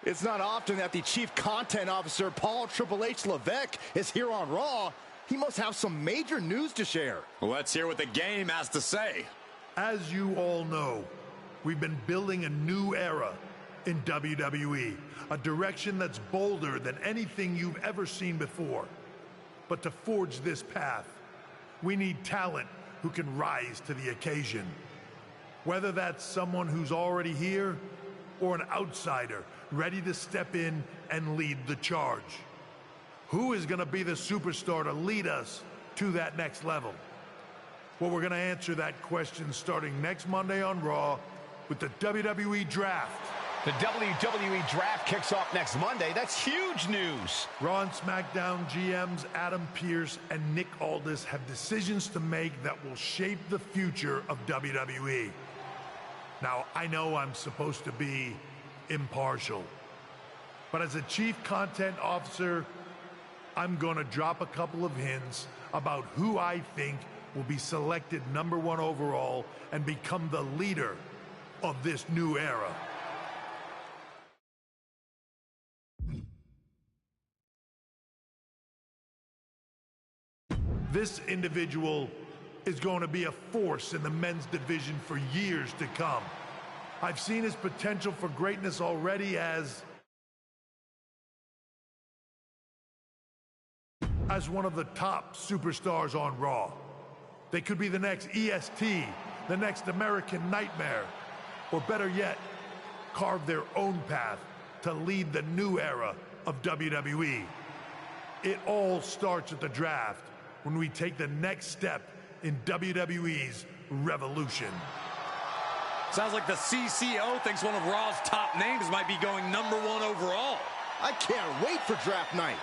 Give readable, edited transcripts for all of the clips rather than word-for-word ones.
It's not often that the Chief Content Officer, Paul Triple H Levesque, is here on Raw. He must have some major news to share. Let's hear what the game has to say. As you all know, we've been building a new era in WWE, a direction that's bolder than anything you've ever seen before. But to forge this path, we need talent who can rise to the occasion. Whether that's someone who's already here or an outsider ready to step in and lead the charge. Who is going to be the superstar to lead us to that next level? Well, we're going to answer that question starting next Monday on Raw with the WWE Draft. The WWE Draft kicks off next Monday. That's huge news. Raw and SmackDown GMs Adam Pearce and Nick Aldis have decisions to make that will shape the future of WWE. Now, I know I'm supposed to be impartial, but as a Chief Content Officer, I'm going to drop a couple of hints about who I think will be selected #1 overall and become the leader of this new era. This individual is going to be a force in the men's division for years to come. I've seen his potential for greatness already as one of the top superstars on Raw. They could be the next EST, the next American Nightmare, or better yet, carve their own path to lead the new era of WWE. It all starts at the draft when we take the next step in WWE's revolution. Sounds like the CCO thinks one of Raw's top names might be going #1 overall. I can't wait for draft night.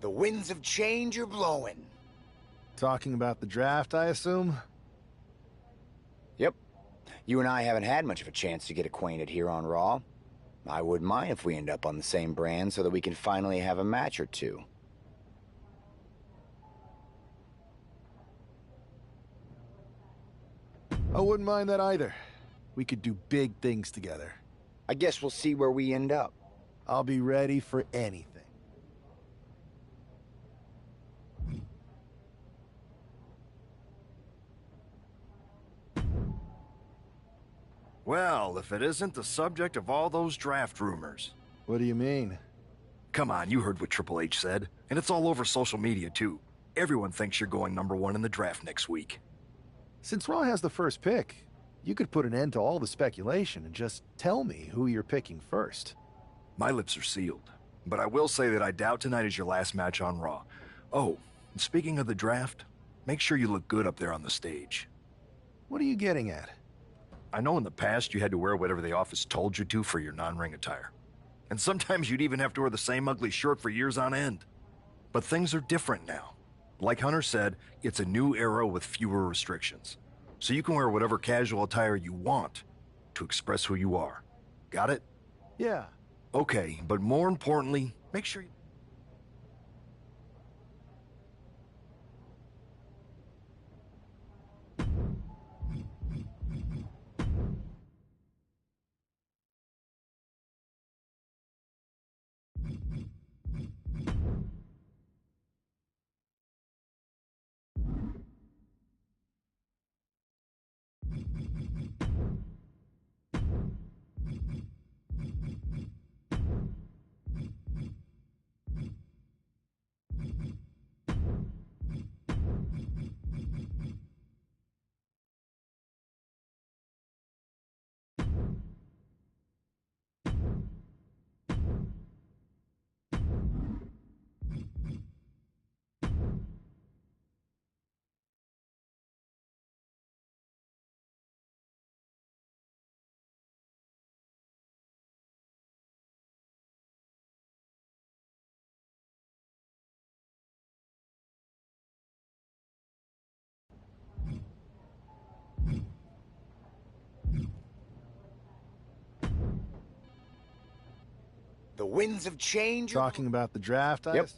The winds of change are blowing. Talking about the draft, I assume? Yep. You and I haven't had much of a chance to get acquainted here on Raw. I wouldn't mind if we end up on the same brand so that we can finally have a match or two. I wouldn't mind that either. We could do big things together. I guess we'll see where we end up. I'll be ready for anything. Well, if it isn't the subject of all those draft rumors. What do you mean? Come on, you heard what Triple H said. And it's all over social media, too. Everyone thinks you're going #1 in the draft next week. Since Raw has the first pick, you could put an end to all the speculation and just tell me who you're picking first. My lips are sealed. But I will say that I doubt tonight is your last match on Raw. Oh, and speaking of the draft, make sure you look good up there on the stage. What are you getting at? I know in the past you had to wear whatever the office told you to for your non-ring attire. And sometimes you'd even have to wear the same ugly shirt for years on end. But things are different now. Like Hunter said, it's a new era with fewer restrictions. So you can wear whatever casual attire you want to express who you are. Got it? Yeah. Okay, but more importantly, make sure you... The winds of change. Talking about the draft, Yep.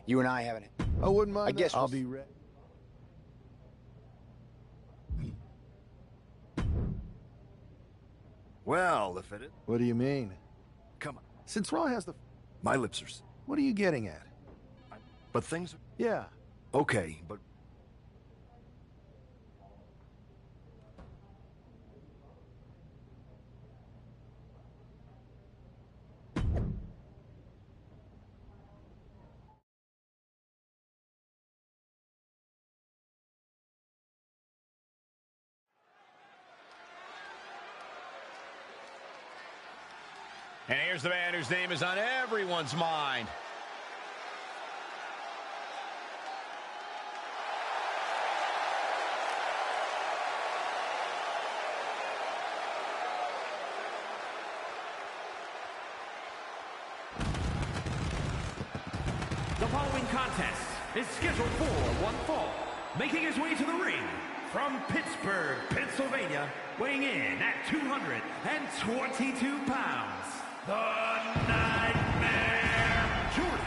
You and I haven't. I wouldn't mind. I guess I'll we'll be ready. Well, if it is... What do you mean? Come on. Since Raw has the... My lips are... What are you getting at? But things are... Yeah. Okay, but... And here's the man whose name is on everyone's mind. The following contest is scheduled for one fall. Making his way to the ring from Pittsburgh, Pennsylvania, weighing in at 222 pounds, the Nightmare, Jordan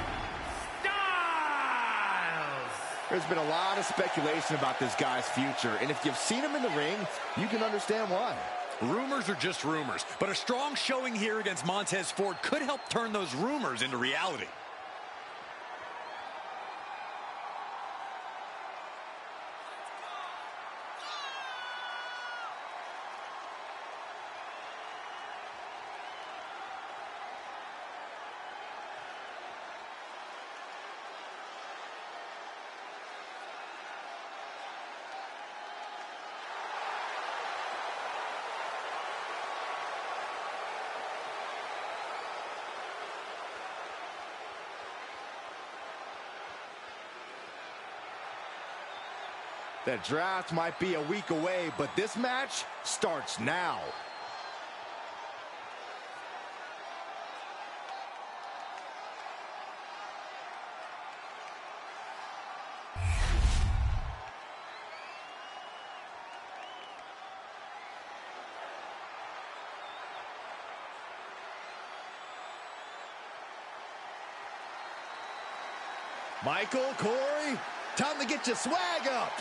Styles. There's been a lot of speculation about this guy's future, and if you've seen him in the ring, you can understand why. Rumors are just rumors, but a strong showing here against Montez Ford could help turn those rumors into reality. The draft might be a week away, but this match starts now. Michael, Corey, time to get your swag up.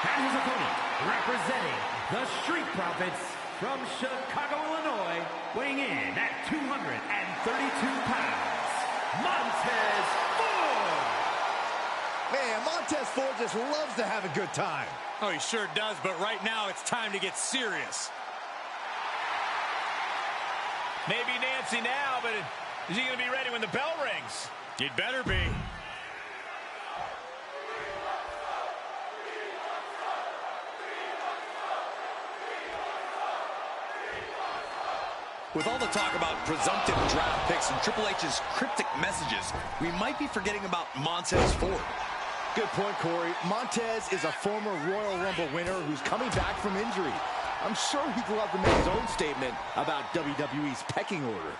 And his opponent, representing the Street Profits from Chicago, Illinois, weighing in at 232 pounds, Montez Ford. Man, Montez Ford just loves to have a good time. Oh, he sure does, but right now it's time to get serious. Maybe Nancy now, but is he going to be ready when the bell rings? He'd better be. With all the talk about presumptive draft picks and Triple H's cryptic messages, we might be forgetting about Montez Ford. Good point, Corey. Montez is a former Royal Rumble winner who's coming back from injury. I'm sure he'd love to make his own statement about WWE's pecking order.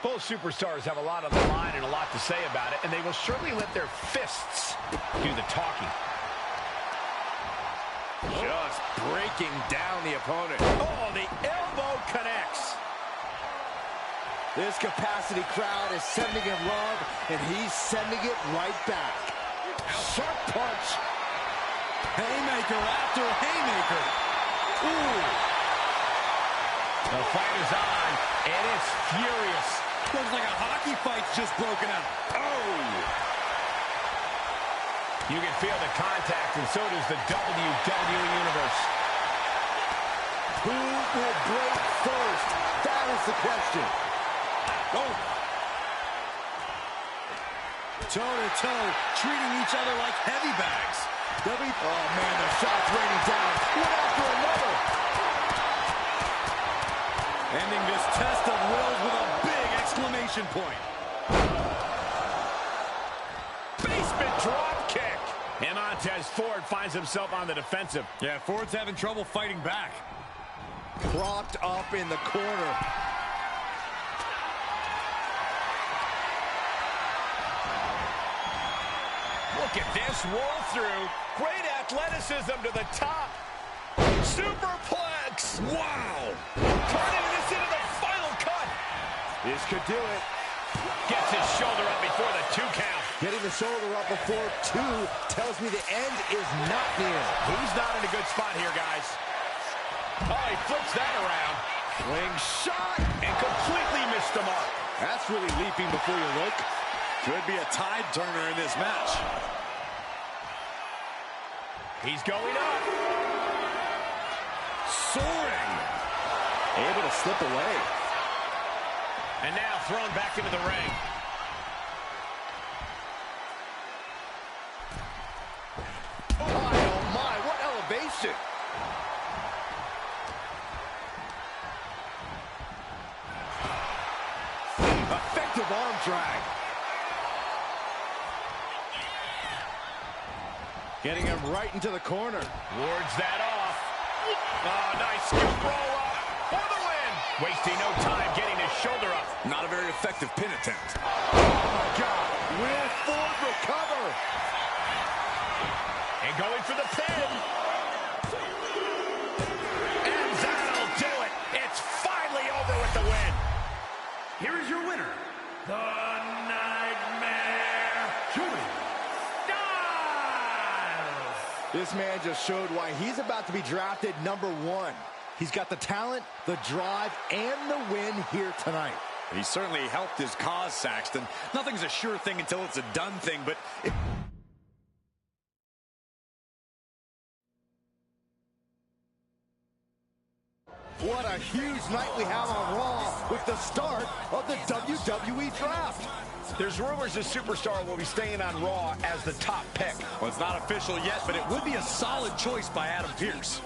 Both superstars have a lot on the line and a lot to say about it, and they will surely let their fists do the talking. Just breaking down the opponent. Oh, the elbow connects. This capacity crowd is sending him love, and he's sending it right back. Sharp punch. Haymaker after haymaker. Ooh. The fight is on, and it's furious. Looks like a hockey fight's just broken out. Oh! You can feel the contact, and so does the WWE Universe. Who will break first? That is the question. Oh! Toe-to-toe, treating each other like heavy bags. Oh, man, the shots raining down. One after another. Ending this test of wills with a big exclamation point. Basement drop kick. And Montez Ford finds himself on the defensive. Yeah, Ford's having trouble fighting back. Propped up in the corner. Look at this roll through. Great athleticism to the top. Superplex. Wow. Turning this into the final cut. This could do it. Gets his shoulder up before the 2 count. Getting the shoulder up before 2 tells me the end is not near. He's not in a good spot here, guys. Oh, he flips that around. Swing shot. And completely missed the mark. That's really leaping before you look. Could be a tide turner in this match. He's going up. Soaring. Able to slip away. And now thrown back into the ring. Oh my, what elevation. Effective arm drag. Getting him right into the corner. Wards that off. Oh, nice scoop roll up for the win. Wasting no time getting his shoulder up. Not a very effective pin attempt. Oh my God. Will Ford recover? And going for the pin. And that'll do it. It's finally over with the win. Here is your winner, the Nightmare, Joey Styles. This man just showed why he's about to be drafted #1. He's got the talent, the drive, and the win here tonight. He certainly helped his cause, Saxton. Nothing's a sure thing until it's a done thing, but... What a huge night we have on Raw with the start of the WWE Draft. There's rumors this superstar will be staying on Raw as the top pick. Well, it's not official yet, but it would be a solid choice by Adam Pearce.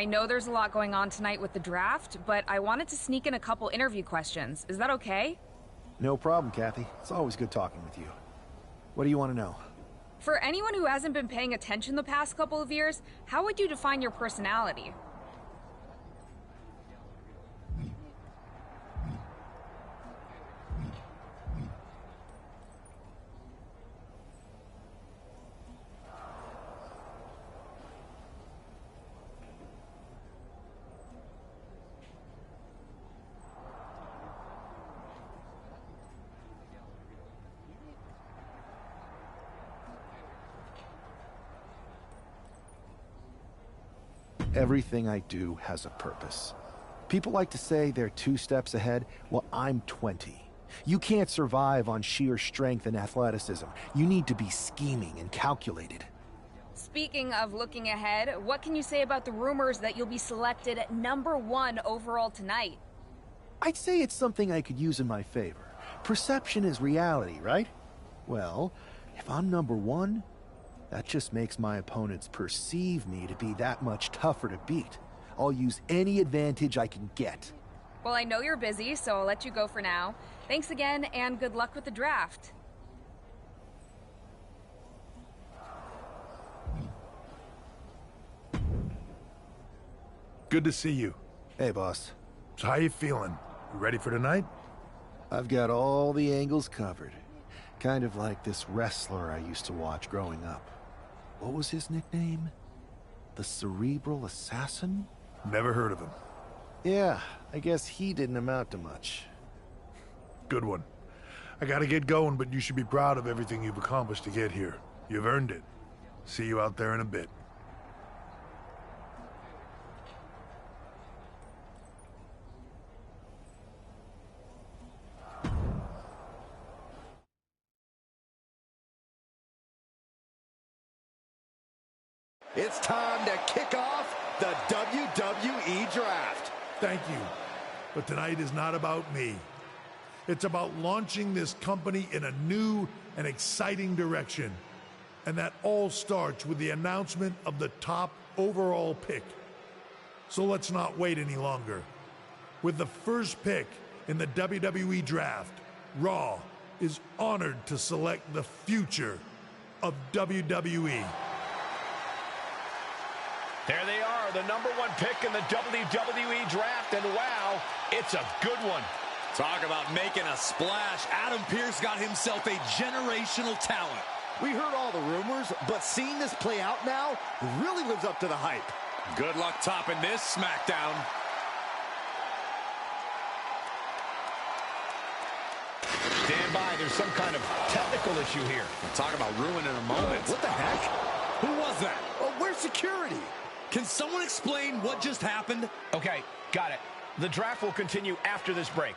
I know there's a lot going on tonight with the draft, but I wanted to sneak in a couple interview questions. Is that okay? No problem, Kathy. It's always good talking with you. What do you want to know? For anyone who hasn't been paying attention the past couple of years, how would you define your personality? Everything I do has a purpose. People like to say they're 2 steps ahead. Well, I'm 20. You can't survive on sheer strength and athleticism. You need to be scheming and calculated. Speaking of looking ahead, what can you say about the rumors that you'll be selected at #1 overall tonight? I'd say it's something I could use in my favor. Perception is reality, right? Well, if I'm #1, that just makes my opponents perceive me to be that much tougher to beat. I'll use any advantage I can get. Well, I know you're busy, so I'll let you go for now. Thanks again, and good luck with the draft. Good to see you. Hey, boss. So how you feeling? You ready for tonight? I've got all the angles covered. Kind of like this wrestler I used to watch growing up. What was his nickname? The Cerebral Assassin? Never heard of him. Yeah, I guess he didn't amount to much. Good one. I gotta get going, but you should be proud of everything you've accomplished to get here. You've earned it. See you out there in a bit. It's time to kick off the WWE Draft. Thank you. But tonight is not about me. It's about launching this company in a new and exciting direction. And that all starts with the announcement of the top overall pick. So let's not wait any longer. With the first pick in the WWE Draft, Raw is honored to select the future of WWE. There they are, the #1 pick in the WWE Draft, and wow, it's a good one. Talk about making a splash. Adam Pearce got himself a generational talent. We heard all the rumors, but seeing this play out now really lives up to the hype. Good luck topping this SmackDown. Stand by, there's some kind of technical issue here. Talk about ruining a moment. What the heck? Who was that? Oh, where's security? Can someone explain what just happened? Okay, got it. The draft will continue after this break.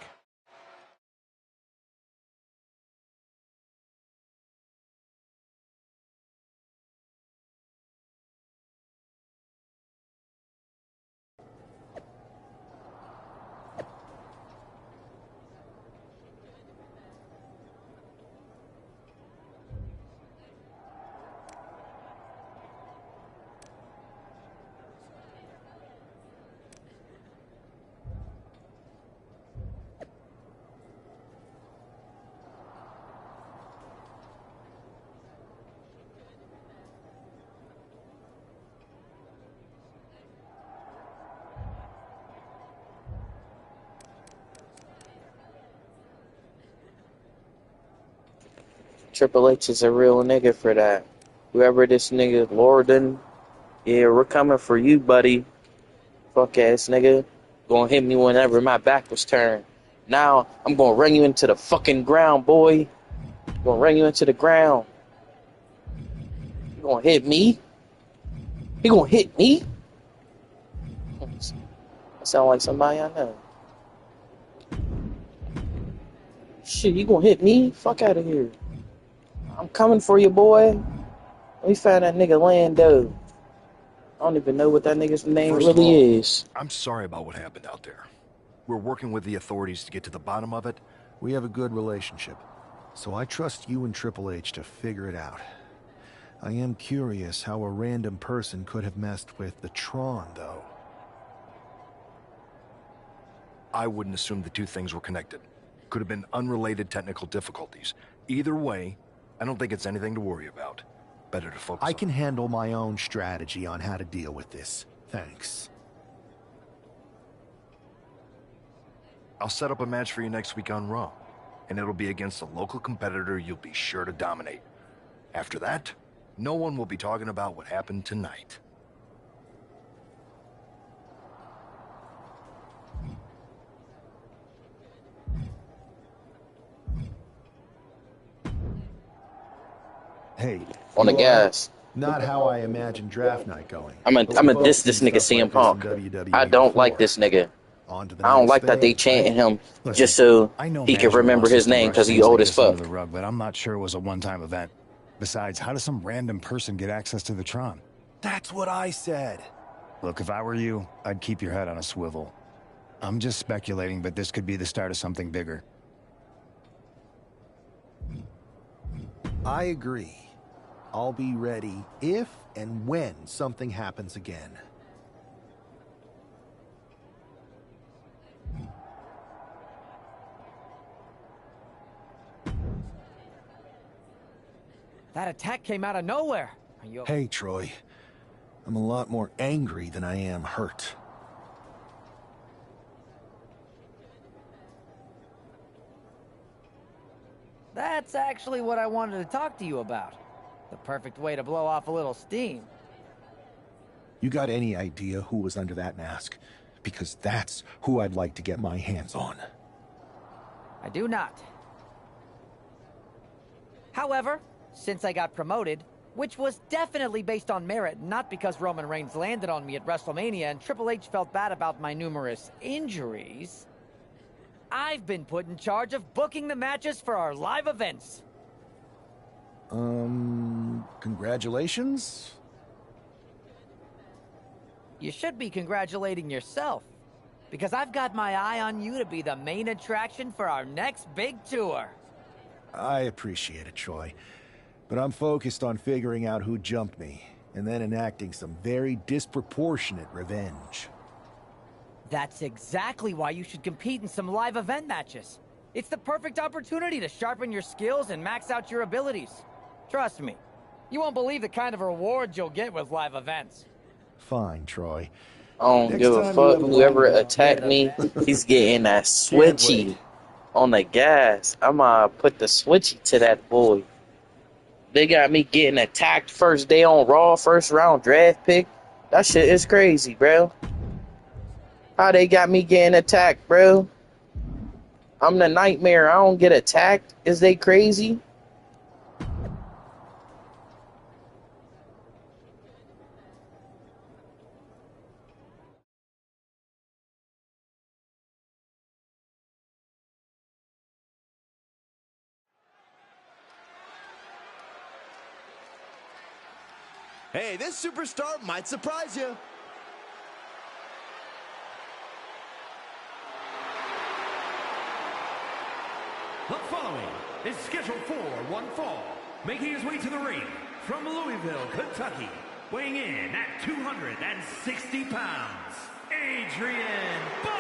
Triple H is a real nigga for that. Whoever this nigga, Lorden, yeah, we're coming for you, buddy. Fuck ass nigga. Gonna hit me whenever my back was turned. Now, I'm gonna run you into the fucking ground, boy. Gonna run you into the ground. You gonna hit me? You gonna hit me? I sound like somebody I know. Shit, you gonna hit me? Fuck out of here. I'm coming for you, boy. We found that nigga Lando. I don't even know what that nigga's name really is. I'm sorry about what happened out there. We're working with the authorities to get to the bottom of it. We have a good relationship, so I trust you and Triple H to figure it out. I am curious how a random person could have messed with the Tron, though. I wouldn't assume the two things were connected. Could have been unrelated technical difficulties. Either way, I don't think it's anything to worry about. Better to focus I can handle my own strategy on how to deal with this. Thanks. I'll set up a match for you next week on Raw, and it'll be against a local competitor you'll be sure to dominate. After that, no one will be talking about what happened tonight. Hey, On the gas. Not how I imagine draft night going. I'm a diss this nigga CM Punk. I don't like this nigga. I don't like that they chanting him just so he can remember his name because he old as fuck. But I'm not sure it was a one-time event. Besides, how does some random person get access to the Tron? That's what I said. Look, if I were you, I'd keep your head on a swivel. I'm just speculating, but this could be the start of something bigger. I agree. I'll be ready if and when something happens again. That attack came out of nowhere. Hey, Troy. I'm a lot more angry than I am hurt. That's actually what I wanted to talk to you about. The perfect way to blow off a little steam. You got any idea who was under that mask? Because that's who I'd like to get my hands on. I do not. However, since I got promoted, which was definitely based on merit, not because Roman Reigns landed on me at WrestleMania and Triple H felt bad about my numerous injuries, I've been put in charge of booking the matches for our live events. Congratulations? You should be congratulating yourself, because I've got my eye on you to be the main attraction for our next big tour. I appreciate it, Troy. But I'm focused on figuring out who jumped me, and then enacting some very disproportionate revenge. That's exactly why you should compete in some live event matches. It's the perfect opportunity to sharpen your skills and max out your abilities. Trust me, you won't believe the kind of rewards you'll get with live events. Fine, Troy. I don't give a fuck. Whoever attacked me, he's getting that switchy on the gas. I'ma put the switchy to that boy. They got me getting attacked first day on Raw, first round draft pick. That shit is crazy, bro. How they got me getting attacked, bro? I'm the nightmare. I don't get attacked. Is they crazy? Hey, this superstar might surprise you. The following is scheduled for one fall, making his way to the ring from Louisville, Kentucky, weighing in at 260 pounds, Adrian Buck.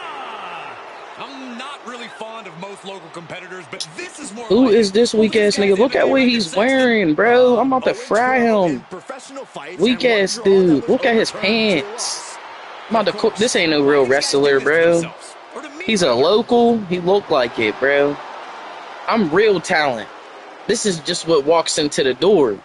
I'm not really fond of most local competitors, but this is more. Who is this weak ass nigga? Look at what he's wearing, bro. I'm about to fry him. Weak ass dude. Look at his pants. I'm about to cook. This ain't no real wrestler, bro. He's a local. He looked like it, bro. I'm real talent. This is just what walks into the door.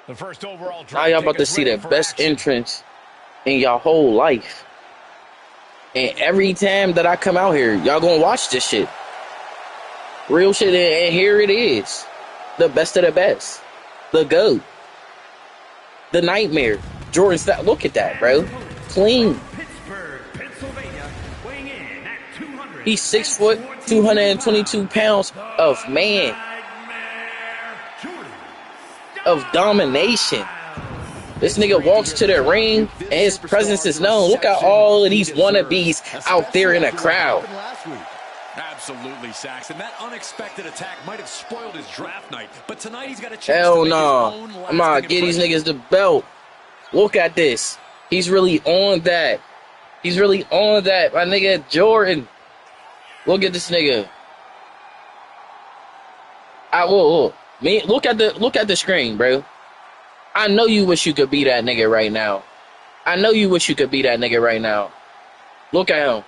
The first overall Now y'all about to see the best entrance in y'all whole life. And every time that I come out here, y'all gonna watch this shit. Real shit, and here it is. The best of the best. The GOAT. The nightmare. Jordan Stout. Look at that, bro. Clean. He's 6 foot, 222 pounds of man. Of domination. This nigga walks to the ring and his presence is known. Look at all of these wannabes out there in the crowd. Absolutely, Saxon. That unexpected attack might have spoiled his draft night, but tonight he's got a chance Hell to make no. his own I'm gonna get these niggas the belt. Look at this. He's really on that. He's really on that. My nigga Jordan. Look at this nigga. Look at the screen, bro. I know you wish you could be that nigga right now. I know you wish you could be that nigga right now. Look at him.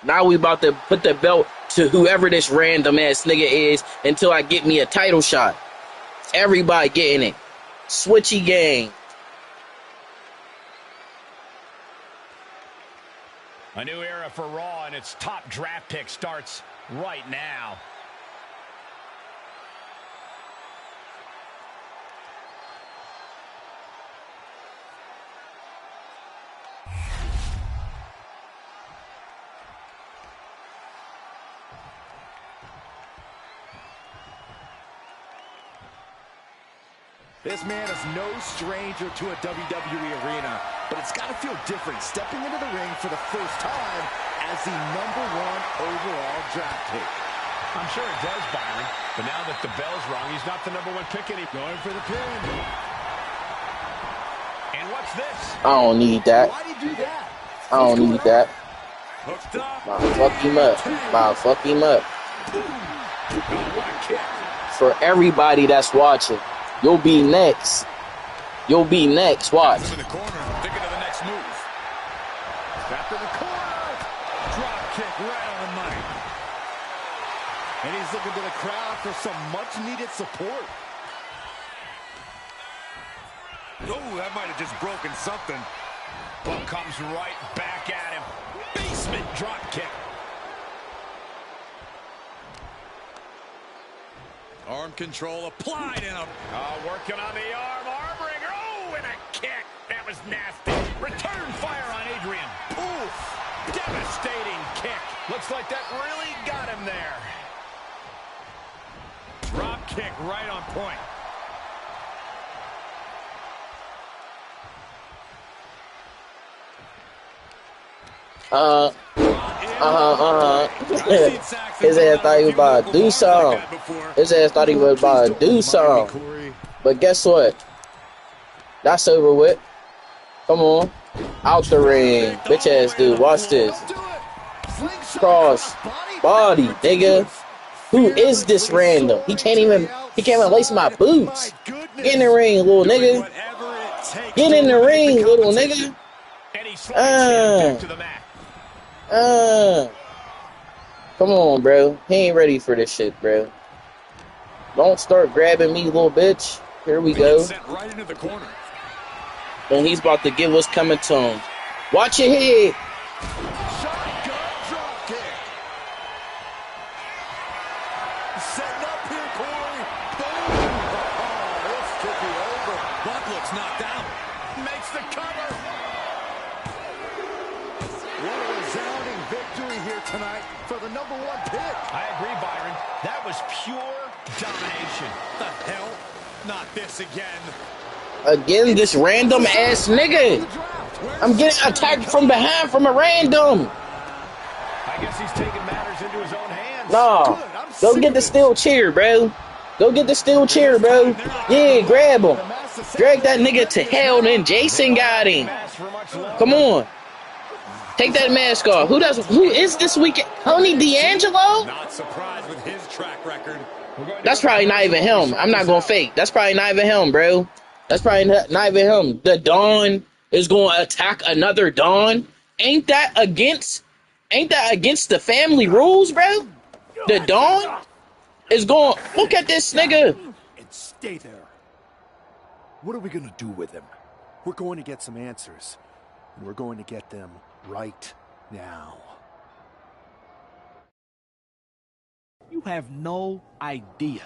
Now we about to put the belt to whoever this random ass nigga is until I get me a title shot. Everybody getting it. Switchy gang. A new era for Raw, and its top draft pick starts right now. This man is no stranger to a WWE arena, but it's got to feel different stepping into the ring for the first time as the #1 overall draft pick. I'm sure it does, Byron, but now that the bell's rung, he's not the #1 pick anymore. Going for the pin. And what's this? I don't need that. Why do you do that? I don't need that. Hooked up. Fuck him up. Fuck him up. For everybody that's watching, you'll be next. You'll be next. Watch. In the corner, thinking of the next move. Back in the corner. Drop kick right on the money. And he's looking to the crowd for some much-needed support. Oh, that might have just broken something. Well, comes right back at him. Basement drop kick. Arm control applied in a... Working on the arm wringer. Oh, and a kick. That was nasty. Return fire on Adrian. Oof. Devastating kick. Looks like that really got him there. Drop kick right on point. His ass thought he was about to do something. His ass thought he was about to do something. But guess what? That's over with. Come on. Out the ring. Bitch ass dude. Watch this. Cross. Body, nigga. Who is this random? He can't even lace my boots. Get in the ring, little nigga. Get in the ring, little nigga. Come on, bro. He ain't ready for this shit, bro. Don't start grabbing me, little bitch. Here we go. And he's about to give what's coming to him. Watch your head. Setting up here, Corey. Boom. Oh, this could be over. Buck looks knocked out. Makes the cover. What a resounding victory here tonight for the #1 pick. I agree, Byron. That was pure domination. The hell? Not this again. Again, this random ass nigga. I'm getting attacked from behind from a random. I guess he's taking matters into his own hands. Nah. Go get the steel chair, bro. Go get the steel chair, bro. Yeah, grab him. Drag that nigga to hell, then Jason got him. Come on. Take that mask off. Who is this weekend? Tony D'Angelo? Not surprised with his track record. That's probably not even him. I'm not gonna fake. That's probably not even him, bro. That's probably not even him. The Dawn is going to attack another Dawn. Ain't that against the family rules, bro? The Dawn is going. Look at this nigga. And stay there. What are we gonna do with him? We're going to get some answers, and we're going to get them right now. You have no idea.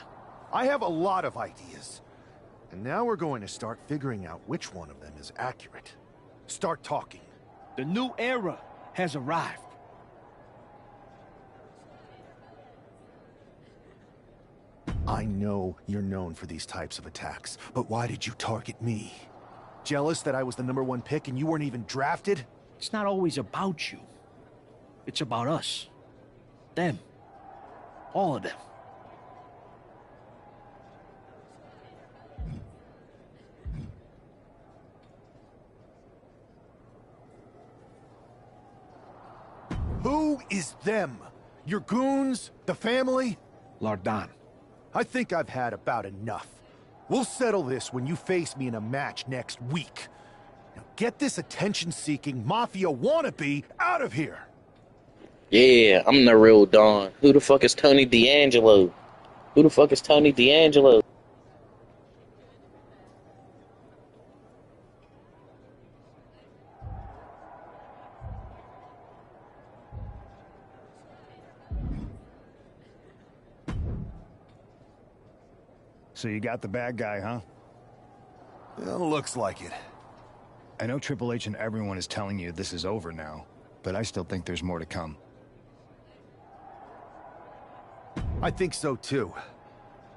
I have a lot of ideas. And now we're going to start figuring out which one of them is accurate. Start talking. The new era has arrived. I know you're known for these types of attacks, but why did you target me? Jealous that I was the #1 pick and you weren't even drafted? It's not always about you. It's about us. Them. All of them. Who is them? Your goons? The family? Lord Don. I think I've had about enough. We'll settle this when you face me in a match next week. Now get this attention-seeking mafia wannabe out of here! Yeah, I'm the real Don. Who the fuck is Tony D'Angelo? Who the fuck is Tony D'Angelo? So you got the bad guy, huh? Well, looks like it. I know Triple H and everyone is telling you this is over now, but I still think there's more to come. I think so too.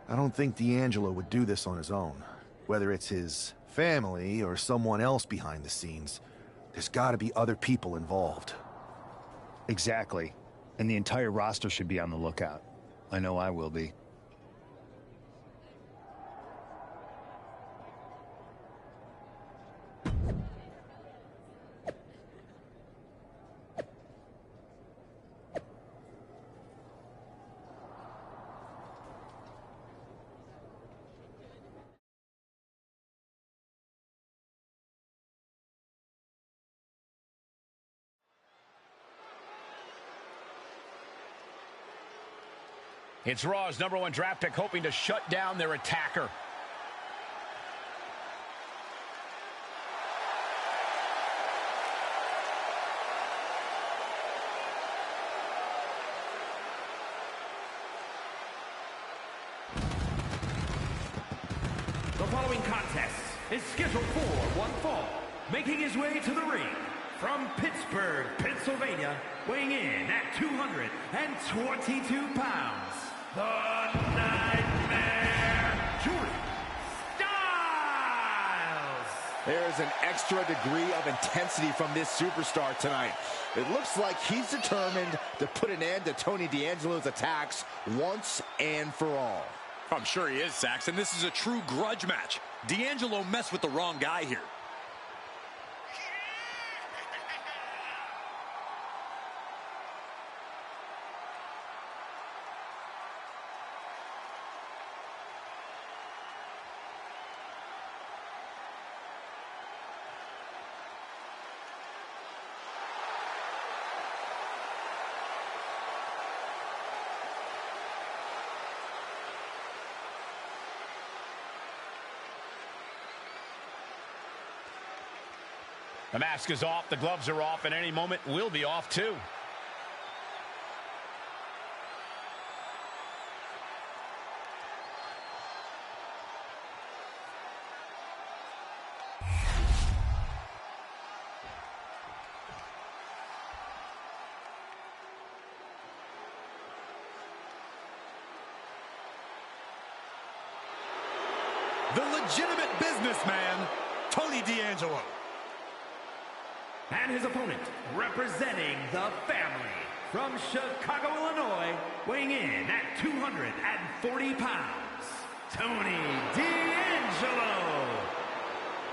I don't think D'Angelo would do this on his own. Whether it's his family or someone else behind the scenes, there's gotta be other people involved. Exactly. And the entire roster should be on the lookout. I know I will be. It's Raw's #1 draft pick hoping to shut down their attacker. The following contest is scheduled for one fall. Making his way to the ring from Pittsburgh, Pennsylvania, weighing in at 222 pounds, the Nightmare, Julie Styles. There's an extra degree of intensity from this superstar tonight. It looks like he's determined to put an end to Tony D'Angelo's attacks once and for all. I'm sure he is, Saxon. This is a true grudge match. D'Angelo messed with the wrong guy here. The mask is off, the gloves are off, and any moment we'll be off too. The legitimate businessman, Tony D'Angelo. And his opponent, representing the family, from Chicago, Illinois, weighing in at 240 pounds, Tony D'Angelo.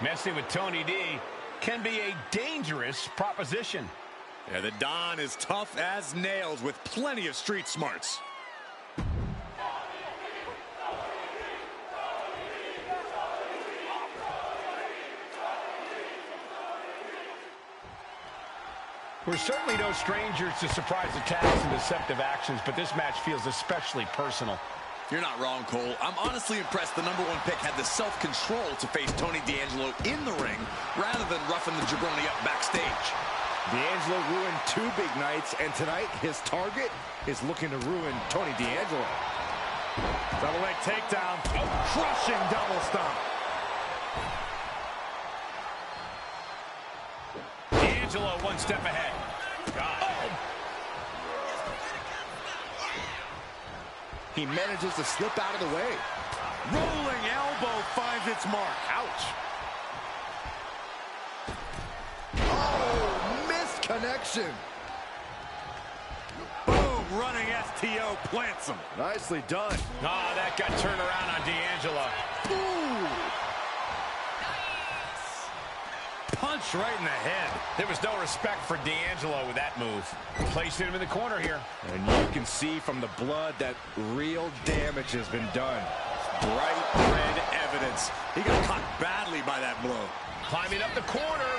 Messing with Tony D can be a dangerous proposition. Yeah, the Don is tough as nails with plenty of street smarts. We're certainly no strangers to surprise attacks and deceptive actions, but this match feels especially personal. You're not wrong, Cole. I'm honestly impressed the #1 pick had the self-control to face Tony D'Angelo in the ring rather than roughing the jabroni up backstage. D'Angelo ruined 2 big nights, and tonight his target is looking to ruin Tony D'Angelo. Double leg takedown. A crushing double stomp. D'Angelo 1 step ahead. He manages to slip out of the way. Rolling elbow finds its mark. Ouch. Oh, missed connection. Boom, running STO plants him. Nicely done. Ah, that got turned around on D'Angelo. Ooh. punch right in the head. There was no respect for D'Angelo with that move. Placing him in the corner here. And you can see from the blood that real damage has been done. Bright red evidence. He got caught badly by that blow. Climbing up the corner.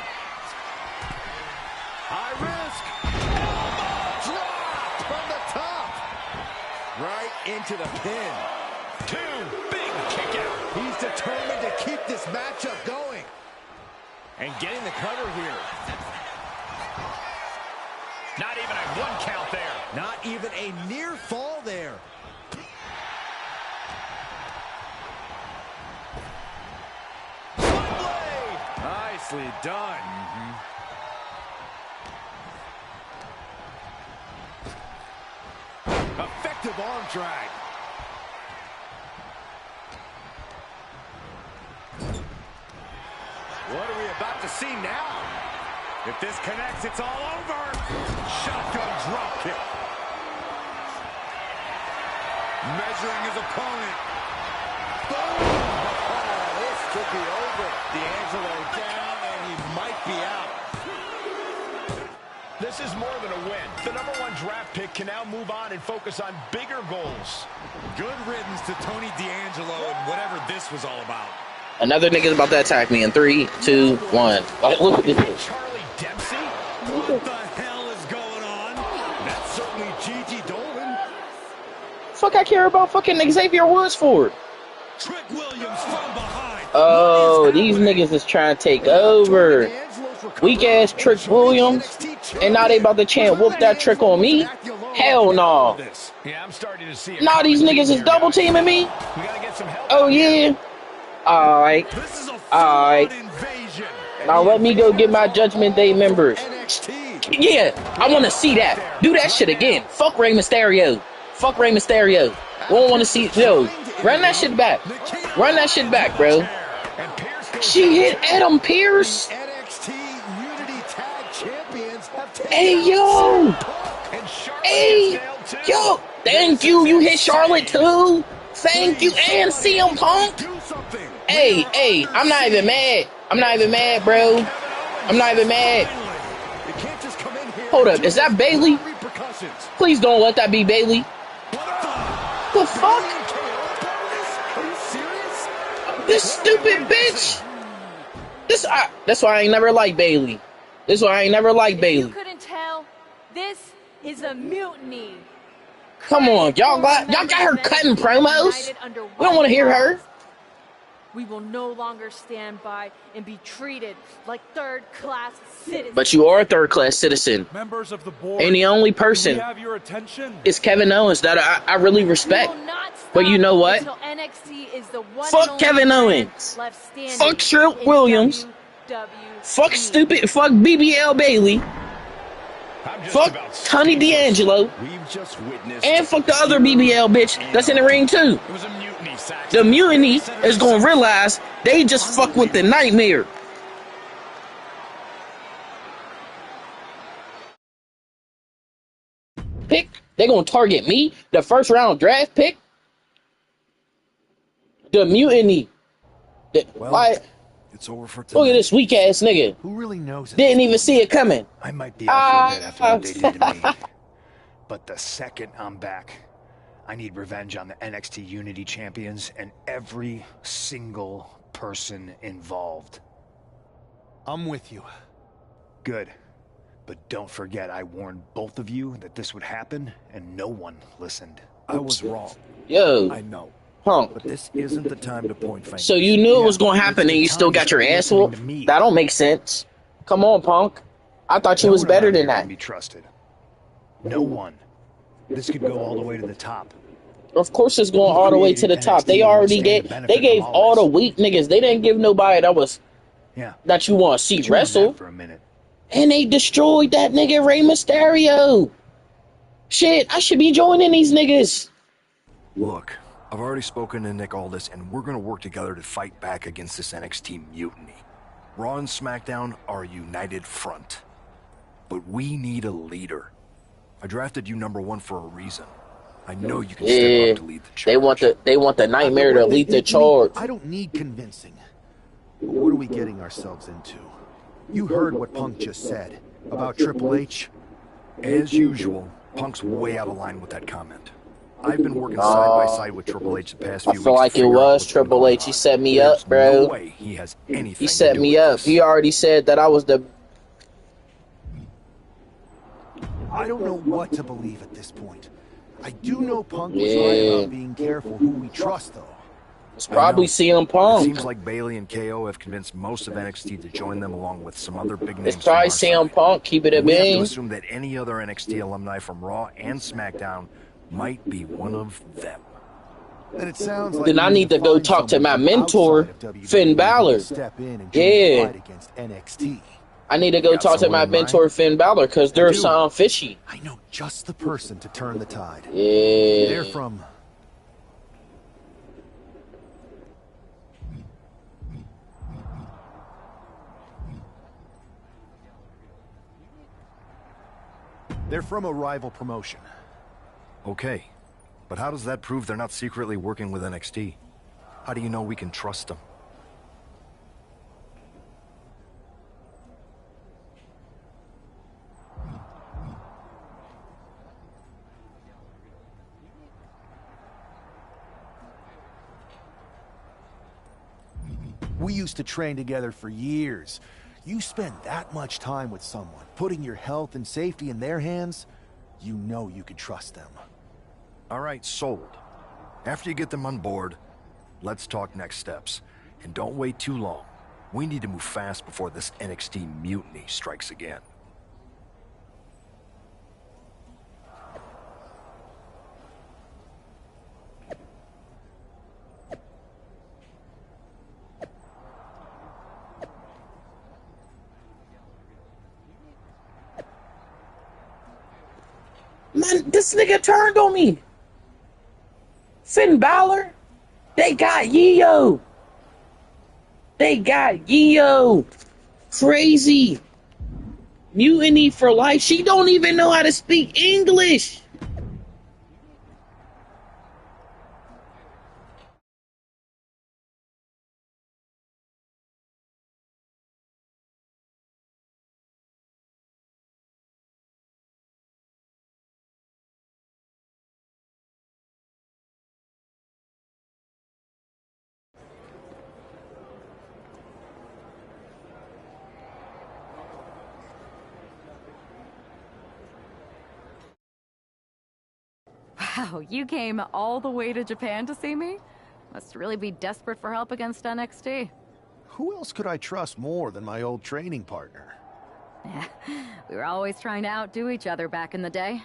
High risk. Elbow drop from the top. Right into the pin. Two big kick out. He's determined to keep this matchup going. And getting the cover here. Not even a one count there. Not even a near fall there. Blade. Nicely done. Effective arm drag. What are we about to see now? If this connects, it's all over. Shotgun drop kick. Measuring his opponent. Boom! Oh, this could be over. D'Angelo down, and he might be out. This is more than a win. The #1 draft pick can now move on and focus on bigger goals. Good riddance to Tony D'Angelo and whatever this was all about. Another nigga's about to attack me in 3, 2, 1. Like, look at this. Charlie Dempsey? What the hell is going on? That's certainly Gigi Dolan. Fuck I care about fucking Xavier Woods for? Trick Williams from behind. Oh, these niggas is trying to take over. Weak ass Trick Williams. And now they about to chant whoop that trick on me? Hell no. Yeah, I'm starting to see it. Now these niggas is double teaming me? We gotta get some help. Oh yeah. Alright. Alright. Now let me go get my Judgment Day members. Yeah, I want to see that. Do that shit again. Fuck Rey Mysterio. Fuck Rey Mysterio. We don't want to see. Yo, run that shit back. Run that shit back, bro. She hit Adam Pearce. Hey, yo. Hey, yo. Thank you. You hit Charlotte too. Thank you. And CM Punk. Hey, hey, I'm not even mad. I'm not even mad, bro. I'm not even mad. Hold up, is that Bailey? Please don't let that be Bailey. The fuck? This stupid bitch. That's why I ain't never liked Bailey. This is why I ain't never liked Bailey. You couldn't tell. This is a mutiny. Come on, y'all got her cutting promos. We don't want to hear her. We will no longer stand by and be treated like third-class citizens. But you are a third-class citizen. Members of the board, and the only person is Kevin Owens that I really respect. But you know what? Fuck Kevin Owens. Fuck Trick Williams. Fuck stupid. Fuck BBL Bailey. Fuck Tony D'Angelo. And fuck the other BBL bitch that's in the ring too. The mutiny is gonna realize they just fuck with the nightmare. Pick? They gonna target me? The first round draft pick? The mutiny. Why? It's over for tonight. Look at this weak ass nigga. Who really knows? Didn't even see it coming. I might be out for a bit after what they did to me. But the second I'm back, I need revenge on the NXT Unity Champions and every single person involved. I'm with you. Good. But don't forget, I warned both of you that this would happen, and no one listened. I was wrong. Yo. I know. Punk. But this isn't the time to point fingers. So you knew it was going to happen and you still got your ass whooped? That don't make sense. Come on, Punk. I thought you was better than that. Be trusted. No one. This could go all the way to the top. Of course it's going all the way to the top. They already gave all the weak niggas. They didn't give nobody that you want to see wrestle. For a minute. And they destroyed that nigga Rey Mysterio. Shit, I should be joining these niggas. Look, I've already spoken to Nick Aldis, and we're going to work together to fight back against this NXT mutiny. Raw and SmackDown are a united front. But we need a leader. I drafted you #1 for a reason. I know you can step up to lead the charge. They want the nightmare to lead the charge. I don't need convincing. What are we getting ourselves into? You heard what Punk just said about Triple H. As usual, Punk's way out of line with that comment. I've been working side by side with Triple H the past few weeks. I feel like it was Triple H. He set me up, bro. No way he has anything He set me up. He already said that I was the... I don't know what to believe at this point. I do know Punk was right about being careful who we trust, though. It's probably CM Punk. It seems like Bailey and KO have convinced most of NXT to join them along with some other big names. It's probably CM Punk. Keep it a We have to bean. assume that any other NXT alumni from Raw and SmackDown might be one of them. And it sounds like then I need to go talk to my mentor, Finn Balor. Yeah. I need to go talk to my mentor, Finn Balor, because there's something fishy. I know just the person to turn the tide. Yeah. They're from... They're from a rival promotion. Okay, but how does that prove they're not secretly working with NXT? How do you know we can trust them? We used to train together for years. You spend that much time with someone, putting your health and safety in their hands, you know you can trust them. All right, sold. After you get them on board, let's talk next steps. And don't wait too long. We need to move fast before this NXT mutiny strikes again. Man, this nigga turned on me. Finn Balor. They got Yeo. They got Yeo. Crazy. Mutiny for life. She don't even know how to speak English. Wow, you came all the way to Japan to see me? Must really be desperate for help against NXT. Who else could I trust more than my old training partner? Yeah, we were always trying to outdo each other back in the day.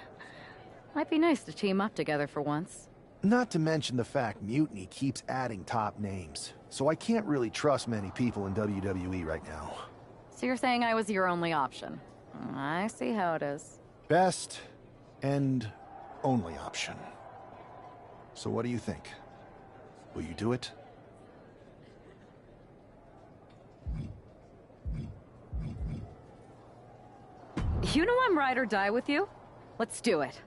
Might be nice to team up together for once. Not to mention the fact Mutiny keeps adding top names, so I can't really trust many people in WWE right now. So you're saying I was your only option? I see how it is. Best and only option. So what do you think? Will you do it? You know I'm ride or die with you. Let's do it.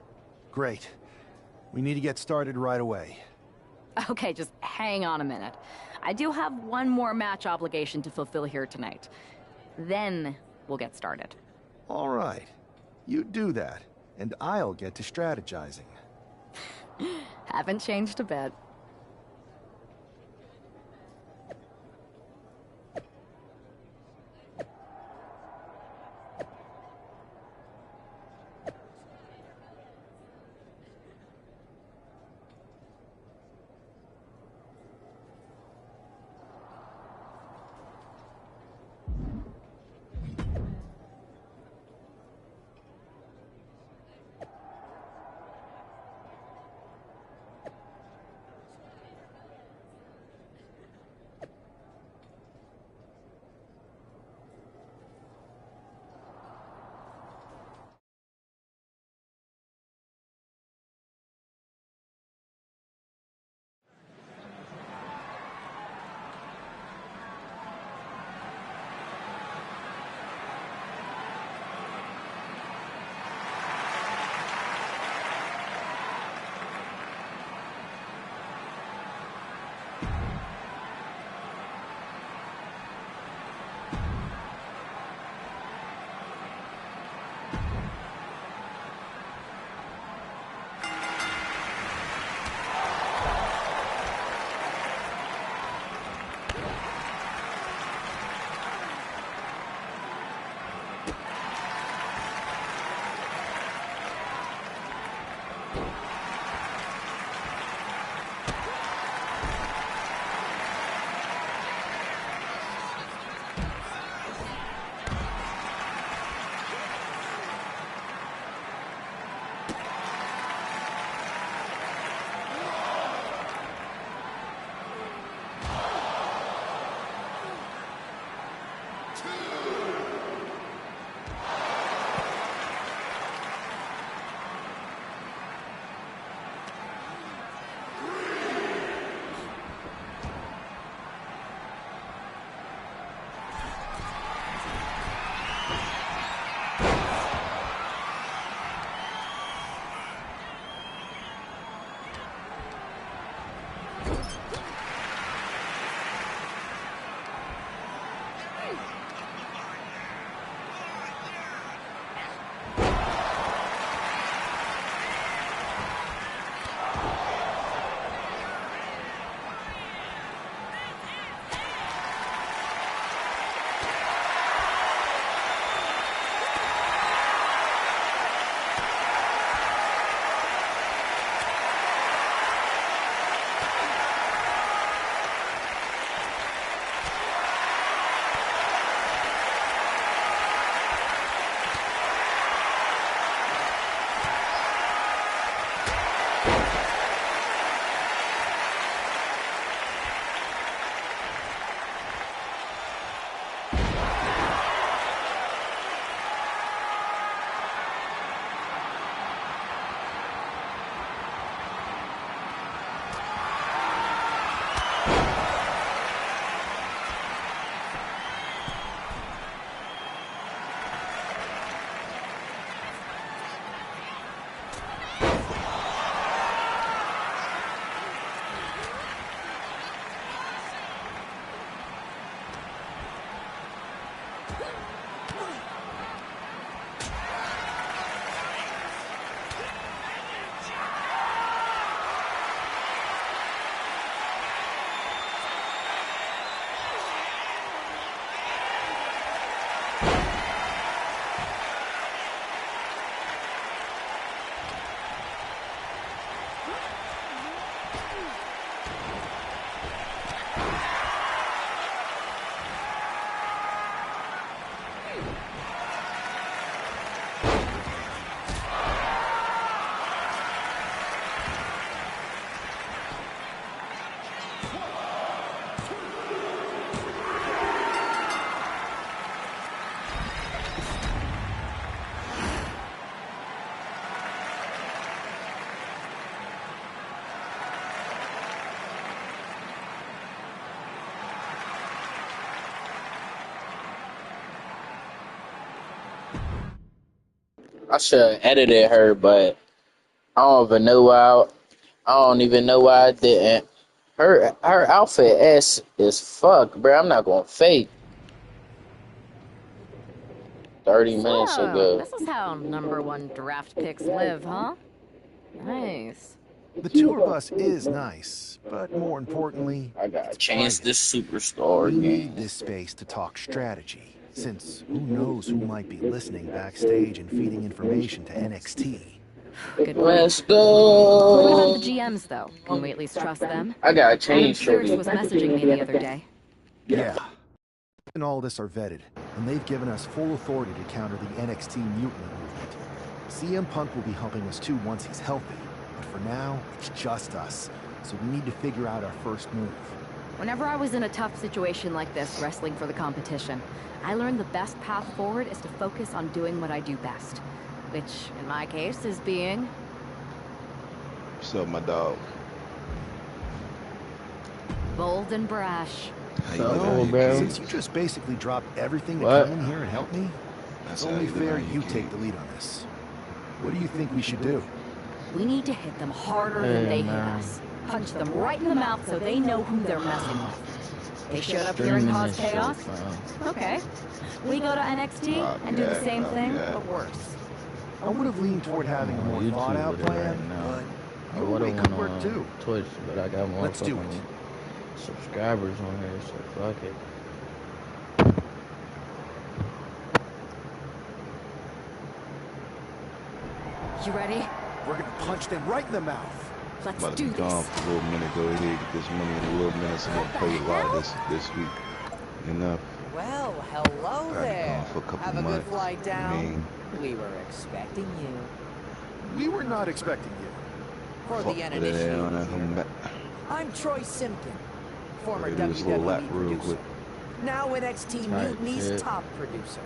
Great. We need to get started right away. Okay, just hang on a minute. I do have one more match obligation to fulfill here tonight. Then we'll get started. All right. You do that, and I'll get to strategizing. Haven't changed a bit. I should have edited her, but I don't even know why. I don't even know why I didn't. Her outfit ass is fuck, bro. I'm not gonna fake. 30 minutes So, ago. this is how #1 draft picks live, huh? Nice. The tour bus is nice, but more importantly, I gotta change this superstar we game. need this space to talk strategy, since who knows who might be listening backstage and feeding information to NXT. Good Let's point. go. What about the GMs, though? Can we at least trust them? I gotta Adam change Pierce her. was messaging me the other day. Yeah. And all this are vetted, and they've given us full authority to counter the NXT mutiny movement. CM Punk will be helping us too once he's healthy, but for now, it's just us, so we need to figure out our first move. Whenever I was in a tough situation like this, wrestling for the competition, I learned the best path forward is to focus on doing what I do best, which, in my case, is being... What's up, my dog? bold and brash. Since you just basically dropped everything to come in here and help me, it's only fair you take the lead on this. What do you think we should do? We need to hit them harder than they hit us. Punch them right in the mouth so they know who they're messing with. They showed up here and caused chaos? Okay. We go to NXT and do the same thing, but worse. I would have leaned toward having a more thought-out plan, but your way could work too. Twitch, but I got more Let's do it. subscribers on here, so fuck it. You ready? We're gonna punch them right in the mouth. Let's I'm about to do be gone this. for a little minute. Go ahead, get this money in a little minute. So I'm gonna play a lot of this week. Enough. Well, hello I've been there. gone for a couple Have a months. good flight down. I mean, We were expecting you. We were not expecting you. For fuck the with it, hell, and I come uninitiated, back. I'm Troy Simpkin, former Gotta do this little lap WWE real producer. quick. Now NXT Type Mutiny's shit. top producer.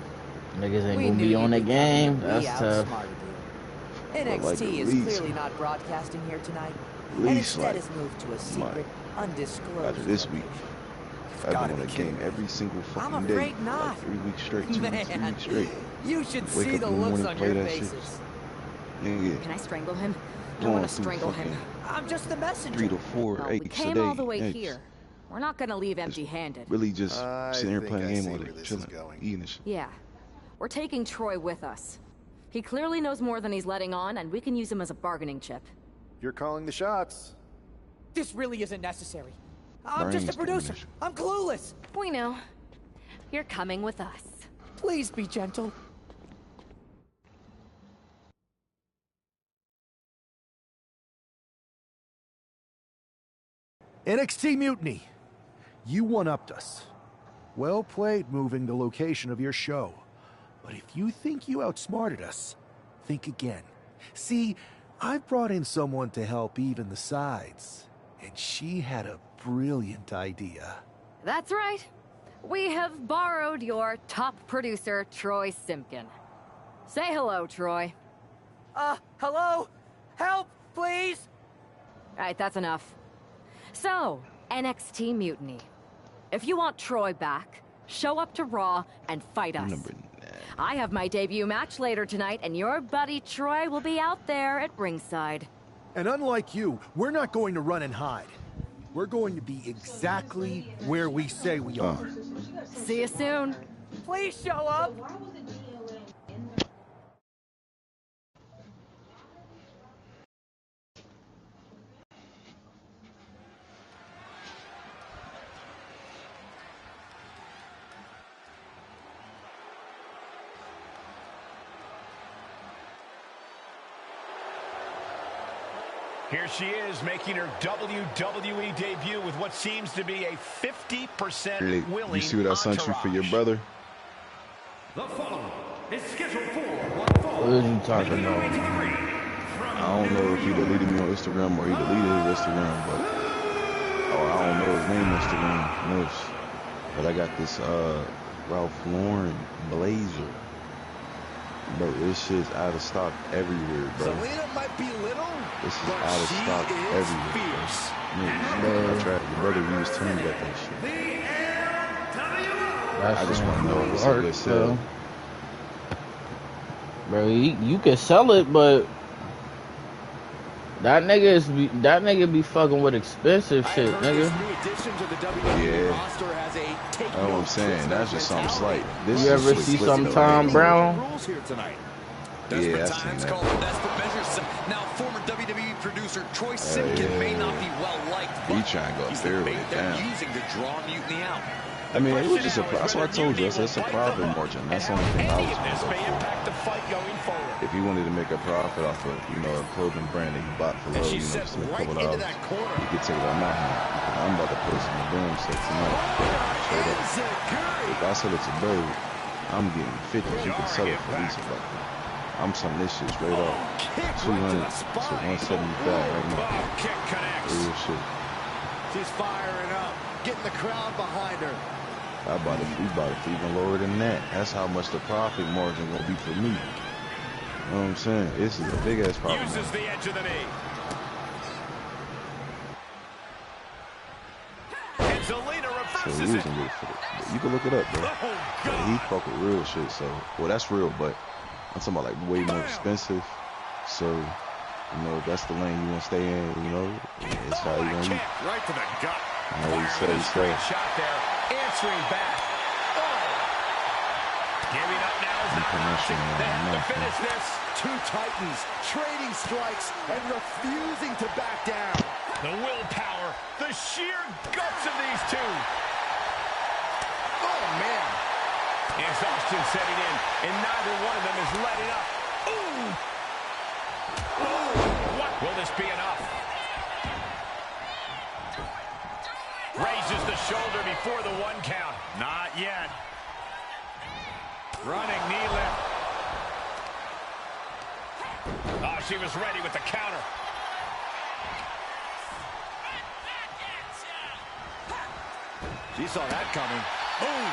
Niggas ain't We gonna knew be on the you'd game. we That's tough. outsmarted you. NXT like at is least- clearly not broadcasting here tonight, At and least instead like has moved to a my- secret, undisclosed after this week, I've been gotta on be the kidding game me. every single I'm fucking day, afraid for not. like 3 weeks straight, 3 Man, weeks straight. you should Wake see up the in the looks morning, on play your that shit. faces. Nigga, Can I strangle him? I going want to through strangle him. fucking I'm just the messenger. 3 to 4 No, we eggs a came day. all the way Eggs. here. We're not gonna leave empty-handed. Really just I sitting here think playing I a game see all where day, this is chilling, going. eating and shit. Yeah. We're taking Troy with us. He clearly knows more than he's letting on, and we can use him as a bargaining chip. You're calling the shots. This really isn't necessary. I'm just a Brains producer. damage. I'm clueless. We know. You're coming with us. Please be gentle. NXT Mutiny. You one-upped us. Well played moving the location of your show. But if you think you outsmarted us, think again. See, I've brought in someone to help even the sides, and she had a brilliant idea. That's right. We have borrowed your top producer, Troy Simpkin. Say hello, Troy. Hello? Help, please? All right, that's enough. So, NXT Mutiny. If you want Troy back, show up to Raw and fight us. I have my debut match later tonight, and your buddy Troy will be out there at ringside. And unlike you, we're not going to run and hide. We're going to be exactly where we say we are. See you soon. Please show up. Here she is making her WWE debut with what seems to be a 50% Really, willing you see what I sent you for your brother? The following is scheduled for one fall. What are you talking about? I don't know if he deleted me on Instagram or he deleted his Instagram, but I don't know his name on Instagram. Knows. But I got this Ralph Lauren blazer. Bro, this shit's out of stock everywhere, bro. Zelina might be little, this is but out of she stock is everywhere. fierce. I tried. Your brother used telling me about that shit. I just want to know if it's a good sale. Bro, you can sell it, but that nigga be fucking with expensive shit, nigga. Yeah, that's what I'm saying. That's just something slight. This you ever see some Tom Brown? Yeah, I seen that. Desperate measures. Now, former WWE producer Troy Simpkin may not be well liked. He trying to go through it. Damn. Using to draw Mutiny out. I mean, it was just a. That's what I told you. It's a profit margin. That's the only thing I was going to go for. If he wanted to make a profit off of, a clothing brand that he bought for low, just a couple dollars, he could take it on my hand. I'm about to put some boom set tonight. Straight up. If I sell it to Bird, I'm getting 50. He can sell it for at least about. I'm selling this shit straight off. 200 to 175 right now. Real shit. She's firing up, getting the crowd behind her. We bought it for even lower than that. That's how much the profit margin gonna be for me. You know what I'm saying? This is a big ass profit. Uses the edge of the knee. And Zelina reverses it. You can look it up, bro. Yeah, he fuck with real shit. So, well, that's real, but I'm talking about like way more expensive. So, that's the lane you want to stay in. It's how you want to. Right to the gut. He said. Shot there. Answering back. Oh. Giving up now is not an option. They have to finish this. Two titans trading strikes and refusing to back down. The willpower, the sheer guts of these two. Oh, man. Exhaustion setting in, and neither one of them is letting up. Ooh. Ooh. What? Will this be enough? Raises the shoulder before the one count. Not yet. Running knee lift. Oh, she was ready with the counter. She saw that coming. Boom.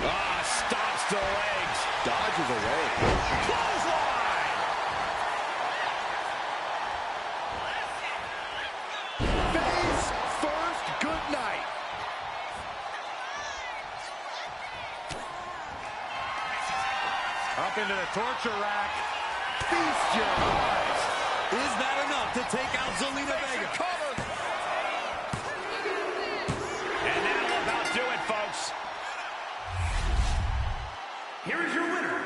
Ah, stops the legs. Dodges away. Clothesline. Face first, good night. Up into the torture rack. Feast your eyes. Is that enough to take out Zelina Vega? Cover. And that'll about do it, folks. Here is your winner,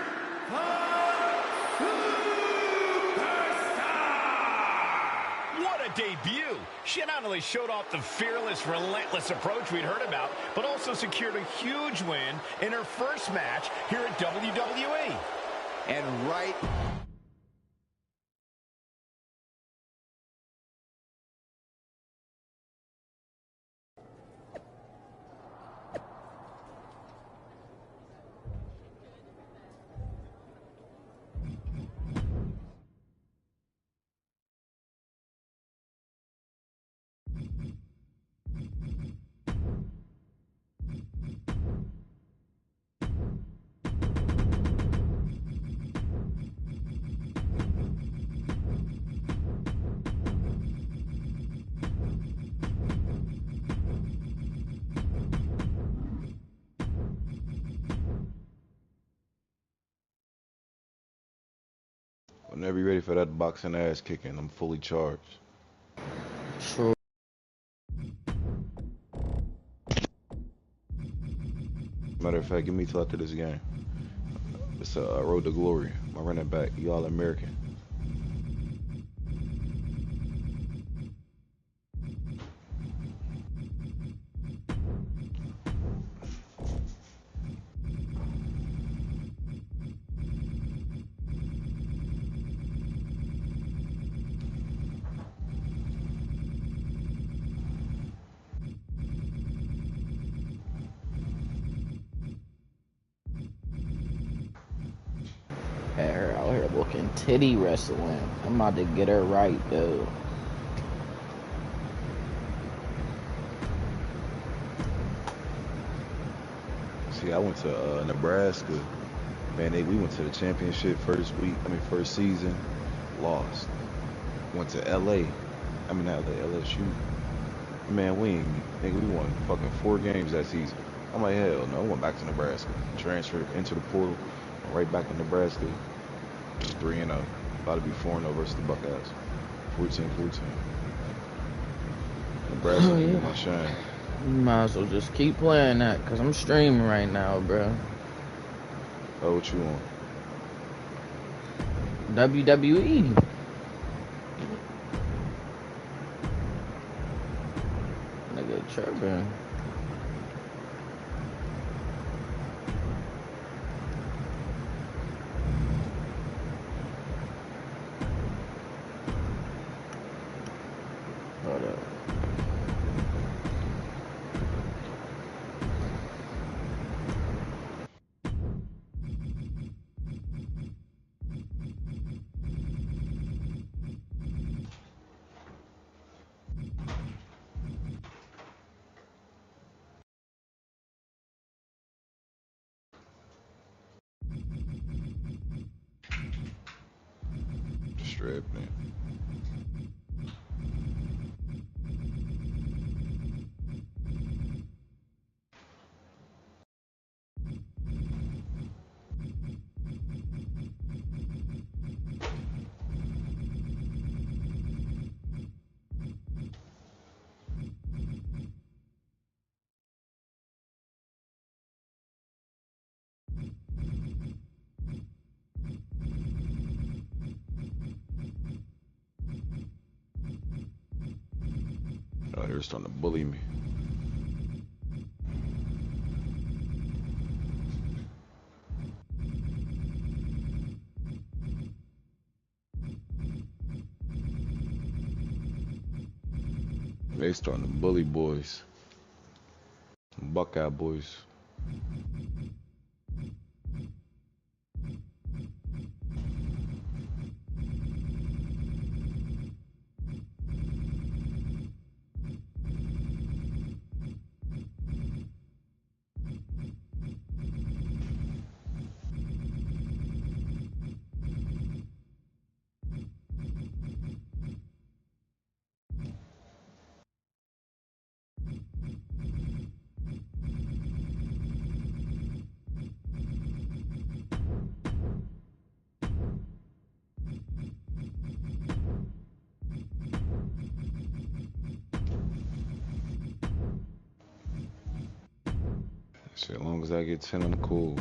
What a debut! She not only showed off the fearless, relentless approach we'd heard about, but also secured a huge win in her first match here at WWE. And right... Whenever you're ready for that boxing ass kicking, I'm fully charged. True. Matter of fact, give me till after this game. It's a road to glory. My running back, you all American. here looking titty wrestling. I'm about to get her right, dude. See, I went to Nebraska. Man, we went to the championship first season, lost. Went to LA. I mean, not LA, LSU. Man, we won fucking 4 games that season. I'm like, hell no. I went back to Nebraska. Transferred into the portal. Went right back to Nebraska. 3-0. About to be 4-0 versus the Buckeyes. 14-14. Nebraska, Oh, yeah. my shine. You might as well just keep playing that, because I'm streaming right now, bro. Oh, what you on? WWE. Nigga tripping. Hold up. Stripping. Oh, they're starting to bully me. They starting to bully boys. Buckeye boys. Shit, as long as I get 10, I'm cool.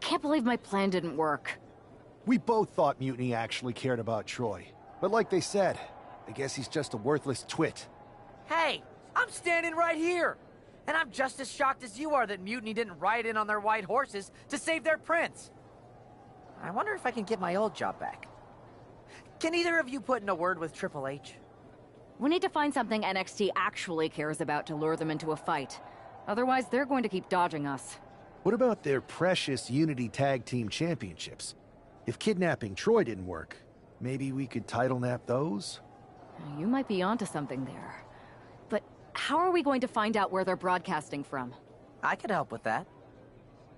Can't believe my plan didn't work. We both thought Mutiny actually cared about Troy. But like they said, I guess he's just a worthless twit. Hey, I'm standing right here. And I'm just as shocked as you are that Mutiny didn't ride in on their white horses to save their prince. I wonder if I can get my old job back. Can either of you put in a word with Triple H? We need to find something NXT actually cares about to lure them into a fight. Otherwise, they're going to keep dodging us. What about their precious Unity Tag Team Championships? If kidnapping Troy didn't work, maybe we could title nap those? You might be onto something there. But how are we going to find out where they're broadcasting from? I could help with that.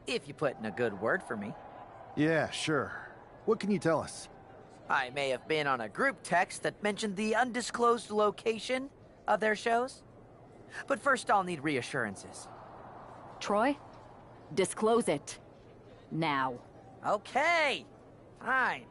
If you put in a good word for me. Yeah, sure. What can you tell us? I may have been on a group text that mentioned the undisclosed location of their shows. But first I'll need reassurances. Troy? Disclose it. Now. Okay. Fine.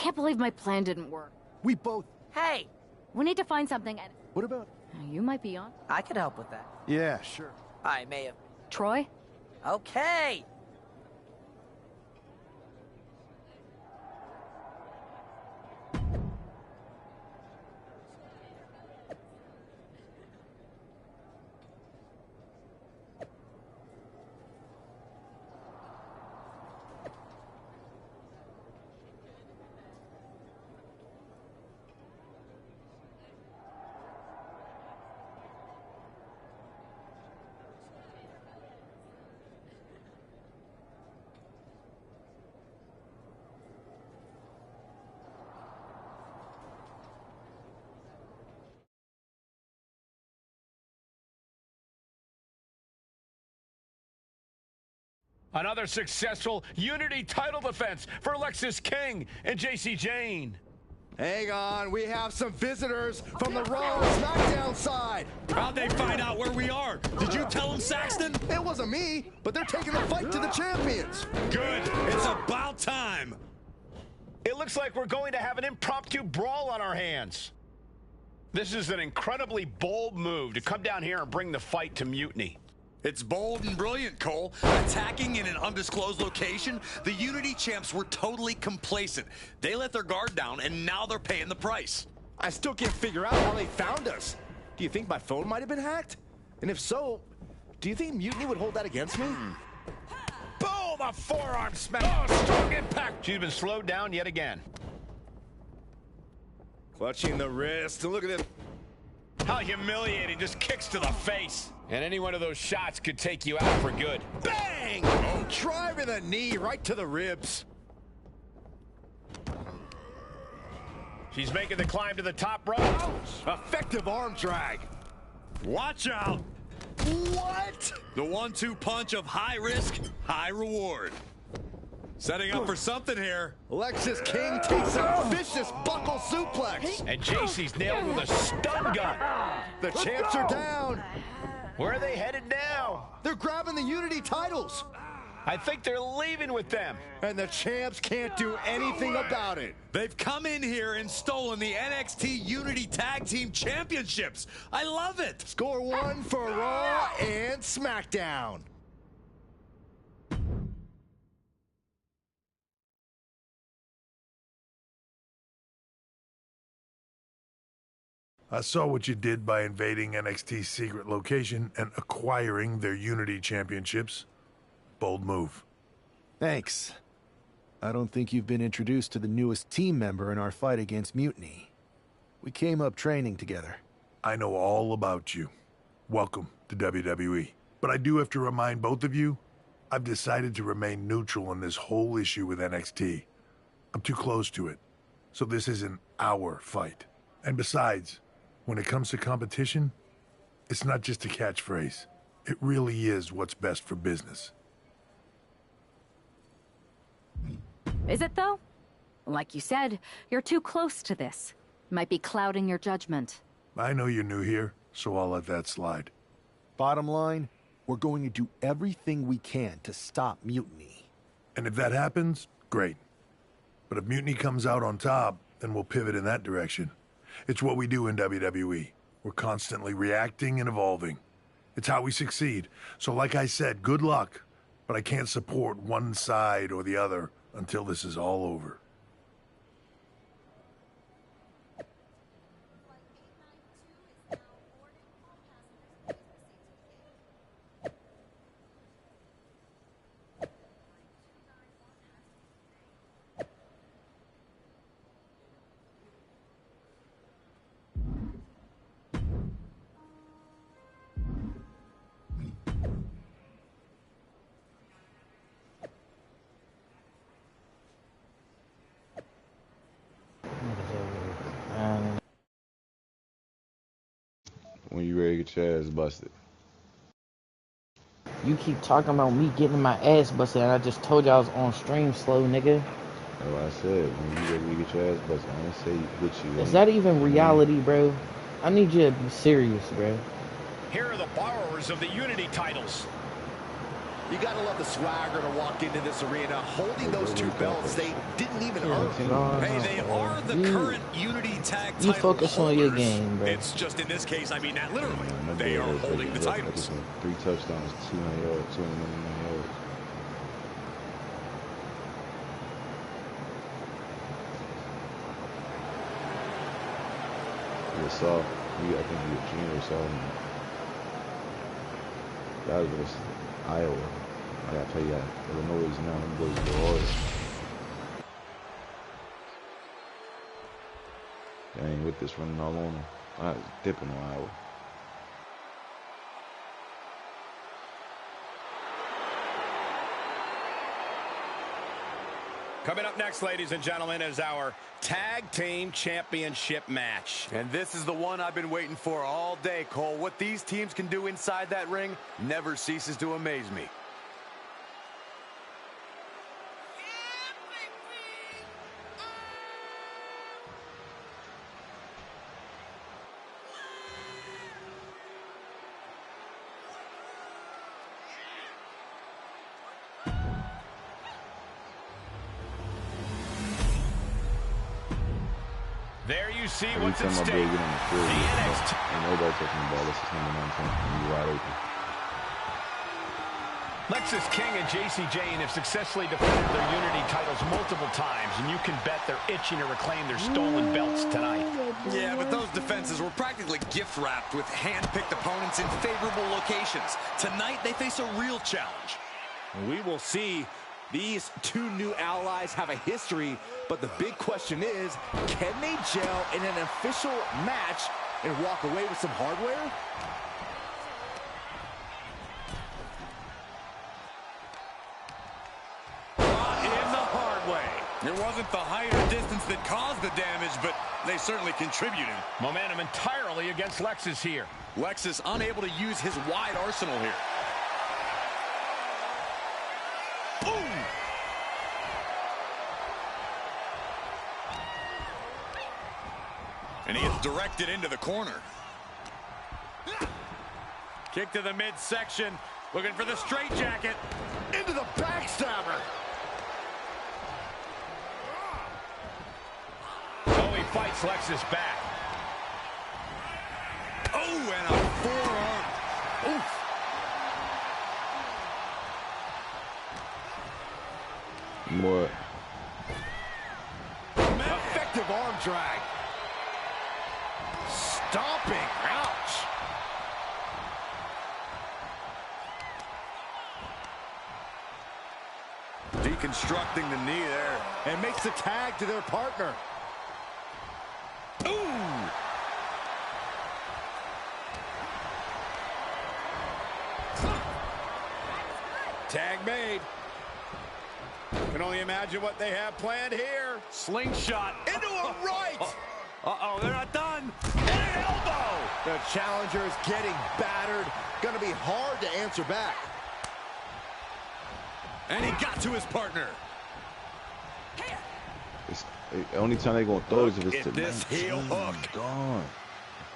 can't believe my plan didn't work. We both... Hey! We need to find something and... What about... You might be on. I could help with that. Yeah, sure. I may have... Troy? Okay! Another successful Unity title defense for Lexis King and JC Jane. Hang on, we have some visitors from the Raw and SmackDown side. How'd they find out where we are? Did you tell them, Saxton? It wasn't me, but they're taking the fight to the champions. Good. It's about time. It looks like we're going to have an impromptu brawl on our hands. This is an incredibly bold move to come down here and bring the fight to Mutiny. It's bold and brilliant, Cole. Attacking in an undisclosed location, the Unity champs were totally complacent. They let their guard down, and now they're paying the price. I still can't figure out how they found us. Do you think my phone might have been hacked? And if so, do you think Mutiny would hold that against me? Boom! A forearm smash! Oh, strong impact! She's been slowed down yet again. Clutching the wrist, and look at it. How humiliating, just kicks to the face. And any one of those shots could take you out for good. Bang! Oh, driving the knee right to the ribs. She's making the climb to the top rope. Effective arm drag. Watch out! What? The 1-2 punch of high risk, high reward. Setting up for something here. Lexis King takes a vicious buckle suplex. And JC's nailed with a stun gun. The champs are down. Where are they headed now? They're grabbing the Unity titles. I think they're leaving with them. And the champs can't do anything about it. They've come in here and stolen the NXT Unity Tag Team Championships. I love it. Score one for Raw and SmackDown. I saw what you did by invading NXT's secret location and acquiring their Unity championships. Bold move. Thanks. I don't think you've been introduced to the newest team member in our fight against Mutiny. We came up training together. I know all about you. Welcome to WWE. But I do have to remind both of you, I've decided to remain neutral on this whole issue with NXT. I'm too close to it. So this isn't our fight. And besides, when it comes to competition, it's not just a catchphrase. It really is what's best for business. Is it, though? Like you said, you're too close to this. Might be clouding your judgment. I know you're new here, so I'll let that slide. Bottom line, we're going to do everything we can to stop Mutiny. And if that happens, great. But if Mutiny comes out on top, then we'll pivot in that direction. It's what we do in WWE. We're constantly reacting and evolving. It's how we succeed. So like I said, good luck. But I can't support one side or the other until this is all over. When you ready to get your ass busted. You keep talking about me getting my ass busted, and I just told you I was on stream slow, nigga. That's what I said. When you ready to get your ass busted, I didn't say you get you. Is that even reality, bro? I need you to be serious, bro. Here are the borrowers of the Unity titles. You gotta love the swagger to walk into this arena holding those two belts they didn't even earn. Hey, they are the current Unity Tag You title focus holders. on your game, bro. It's just in this case, I mean that literally. They are holding the titles. 3 touchdowns, 200 yards, 299 yards. I think he was junior or something. That was Iowa. I gotta tell you, Illinois is now them boys go hard. They ain't with this running all on them. I was dipping on Iowa. Coming up next, ladies and gentlemen, is our Tag Team Championship match. And this is the one I've been waiting for all day, Cole. What these teams can do inside that ring never ceases to amaze me. There you see Every what's time at my stake. boy get on the field, The NXT. ain't nobody touching the ball. This is number 19. And you wide open. Lexis King and JC Jane have successfully defended their Unity titles multiple times, and you can bet they're itching to reclaim their stolen belts tonight. Yeah, but those defenses were practically gift-wrapped with hand-picked opponents in favorable locations. Tonight, they face a real challenge. We will see. These two new allies have a history, but the big question is, can they gel in an official match and walk away with some hardware? Brought in the hard way. It wasn't the height or distance that caused the damage, but they certainly contributed. Momentum entirely against Lexis here. Lexis unable to use his wide arsenal here. Boom! And he gets directed into the corner. Kick to the midsection. Looking for the straitjacket. Into the backstabber. Oh, he fights Lexis back. Oh, and a forearm. Oof. More. Effective arm drag. Stomping. Ouch. Deconstructing the knee there. And makes the tag to their partner. Ooh! Tag made. Can only imagine what they have planned here. Slingshot. Into a right. Uh-oh, they're not done. And an elbow. The challenger is getting battered. Gonna be hard to answer back. And he got to his partner. The only time they're gonna throw is if it's Get this heel hook. Gone.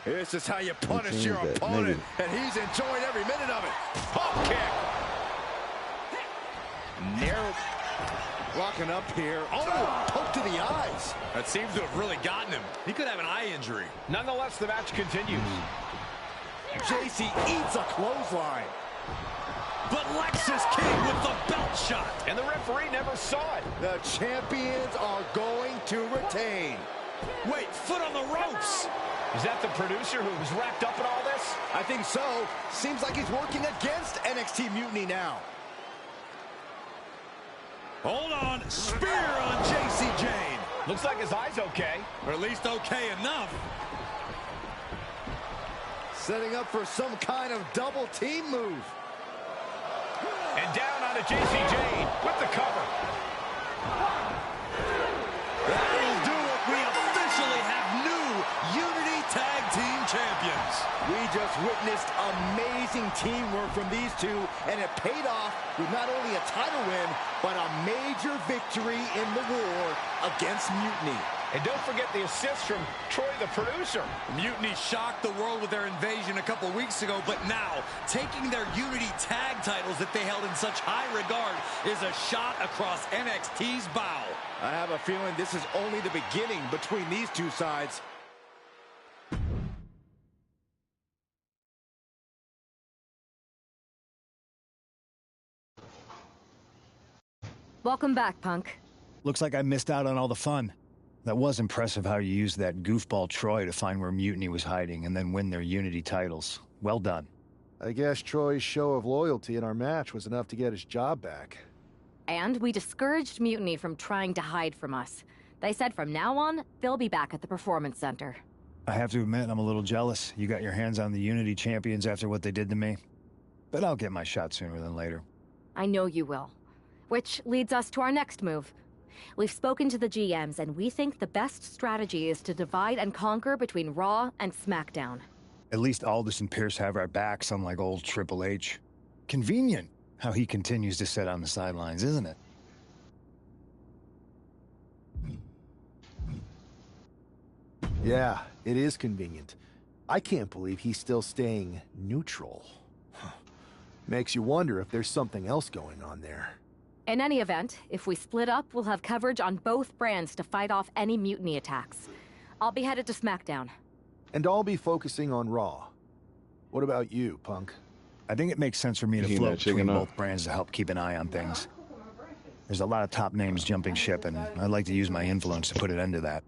This is how you punish team's your that opponent, nigga. and he's enjoying every minute of it. Pump kick. Narrow. Walking up here. Oh, poke to the eyes. That seems to have really gotten him. He could have an eye injury. Nonetheless, the match continues. JC eats a clothesline. But Lexis King with the belt shot. And the referee never saw it. The champions are going to retain. Wait, foot on the ropes. Is that the producer who was wrapped up in all this? I think so. Seems like he's working against NXT Mutiny now. Hold on. Spear on JC Jane. Looks like his eye's okay. Or at least okay enough. Setting up for some kind of double team move. And down onto JC Jane with the cover. That'll do it. We officially have new Unity Tag Team Champions. We just witnessed amazing teamwork from these two, and it paid off with not only a title win, but a major victory in the war against Mutiny. And don't forget the assist from Troy, the producer. Mutiny shocked the world with their invasion a couple weeks ago, but now, taking their Unity tag titles that they held in such high regard is a shot across NXT's bow. I have a feeling this is only the beginning between these two sides. Welcome back, Punk. Looks like I missed out on all the fun. That was impressive how you used that goofball Troy to find where Mutiny was hiding and then win their Unity titles. Well done. I guess Troy's show of loyalty in our match was enough to get his job back. And we discouraged Mutiny from trying to hide from us. They said from now on, they'll be back at the Performance Center. I have to admit, I'm a little jealous. You got your hands on the Unity champions after what they did to me. But I'll get my shot sooner than later. I know you will. Which leads us to our next move. We've spoken to the GMs, and we think the best strategy is to divide and conquer between Raw and SmackDown. At least Aldous and Pierce have our backs, unlike old Triple H. Convenient how he continues to sit on the sidelines, isn't it? Yeah, it is convenient. I can't believe he's still staying neutral. Makes you wonder if there's something else going on there. In any event, if we split up, we'll have coverage on both brands to fight off any Mutiny attacks. I'll be headed to SmackDown. And I'll be focusing on Raw. What about you, Punk? I think it makes sense for me to float between both brands to help keep an eye on things. There's a lot of top names jumping ship, and I'd like to use my influence to put an end to that.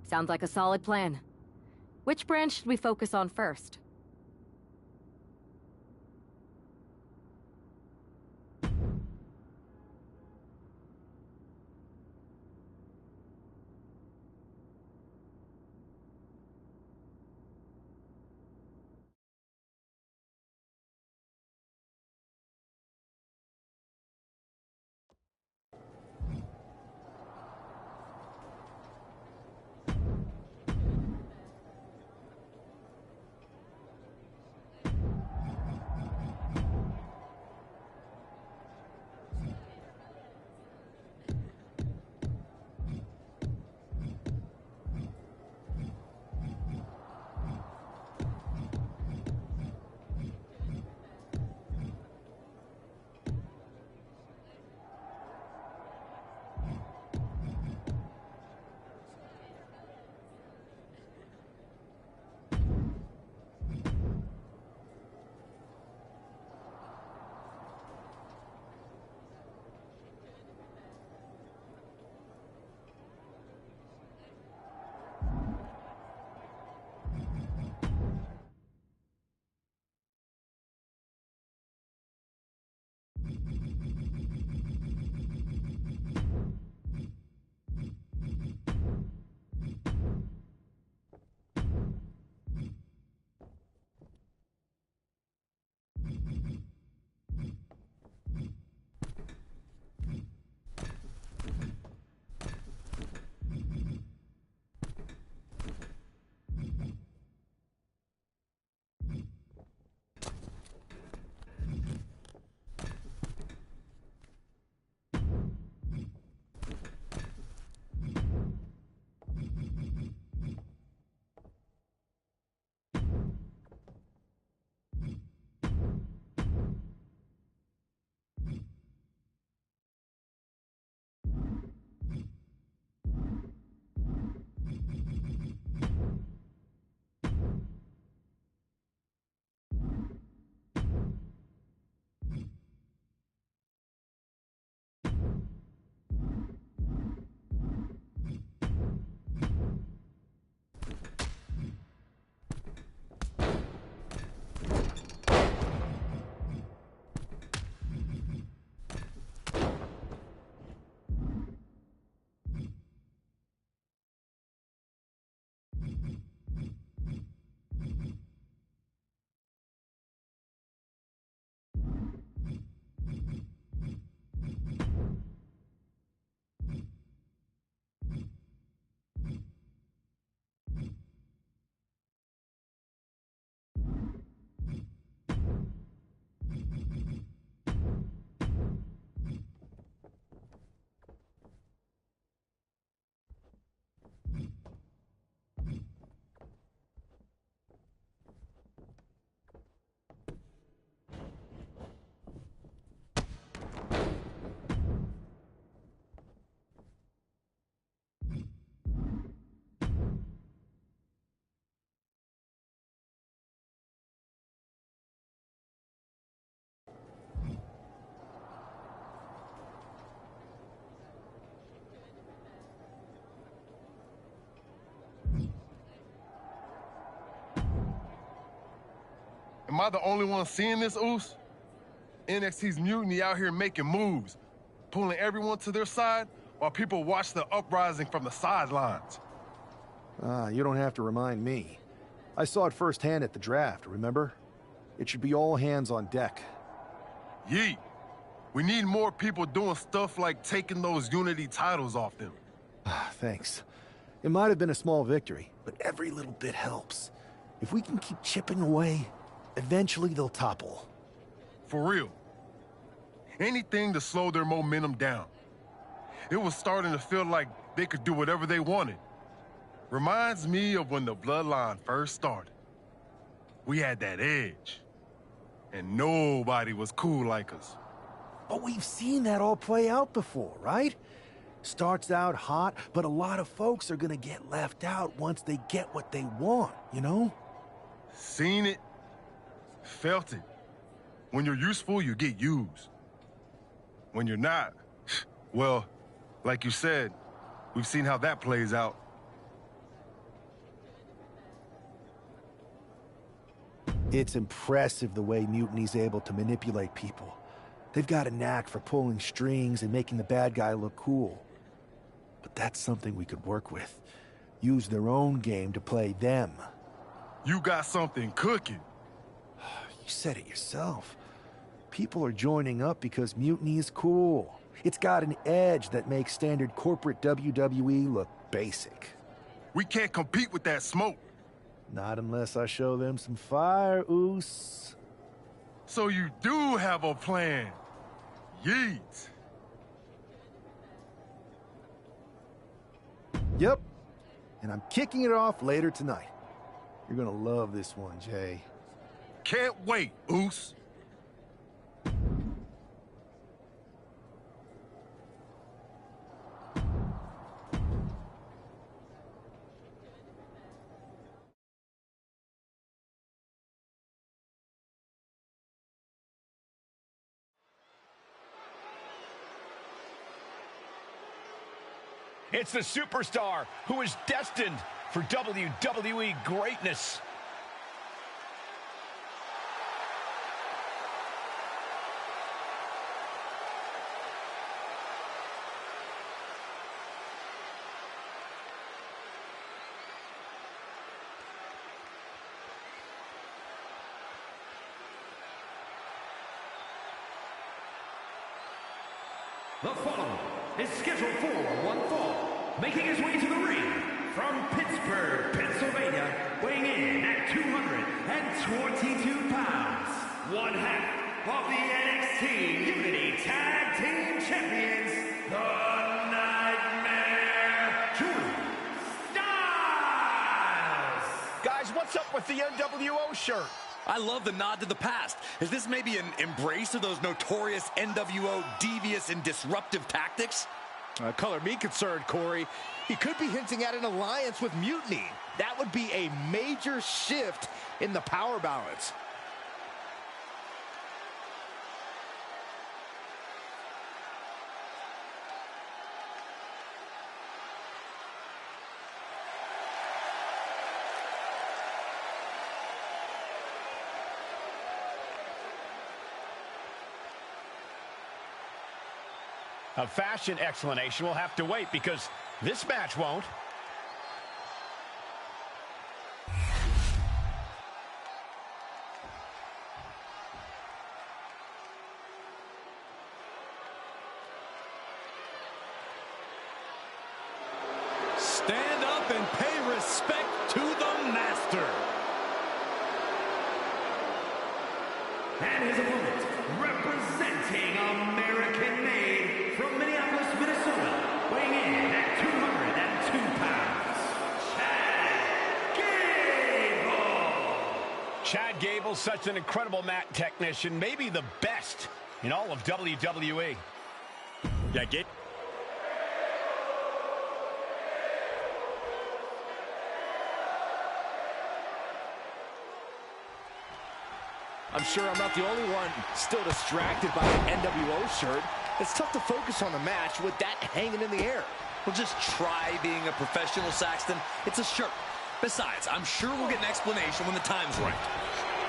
Sounds like a solid plan. Which brand should we focus on first? Am I the only one seeing this, Oos? NXT's Mutiny out here making moves, pulling everyone to their side while people watch the uprising from the sidelines. You don't have to remind me. I saw it firsthand at the draft, remember? It should be all hands on deck. Yeet. We need more people doing stuff like taking those Unity titles off them. Thanks. It might have been a small victory, but every little bit helps. If we can keep chipping away, eventually they'll topple. For real. Anything to slow their momentum down. It was starting to feel like they could do whatever they wanted. Reminds me of when the Bloodline first started. We had that edge. And nobody was cool like us. But we've seen that all play out before, right? Starts out hot, but a lot of folks are gonna get left out once they get what they want, you know? Seen it. Felt it. When you're useful, you get used. When you're not, well, like you said, we've seen how that plays out. It's impressive the way Mutiny's able to manipulate people. They've got a knack for pulling strings and making the bad guy look cool. But that's something we could work with. Use their own game to play them. You got something cooking. You said it yourself. People are joining up because Mutiny is cool. It's got an edge that makes standard corporate WWE look basic. We can't compete with that smoke. Not unless I show them some fire, Oos. So you do have a plan. Yeet. Yep. And I'm kicking it off later tonight. You're gonna love this one, Jay. Can't wait, Oos. It's the superstar who is destined for WWE greatness. The following is scheduled for one fall, making his way to the ring from Pittsburgh, Pennsylvania, weighing in at 222 pounds, one half of the NXT Unity Tag Team Champions, the Nightmare Drew Styles! Guys, what's up with the NWO shirt? I love the nod to the past. Is this maybe an embrace of those notorious NWO devious and disruptive tactics? Color me concerned, Corey. He could be hinting at an alliance with Mutiny. That would be a major shift in the power balance. A fashion explanation will have to wait because this match won't. Stand up and pay respect to the master. And his opponent, representing American-made from Minneapolis, Minnesota, weighing in at 202 pounds, Chad Gable. Chad Gable's such an incredible mat technician, maybe the best in all of WWE. Yeah, I'm sure I'm not the only one still distracted by the NWO shirt. It's tough to focus on the match with that hanging in the air. Well, just try being a professional, Saxton. It's a shirt. Besides, I'm sure we'll get an explanation when the time's right.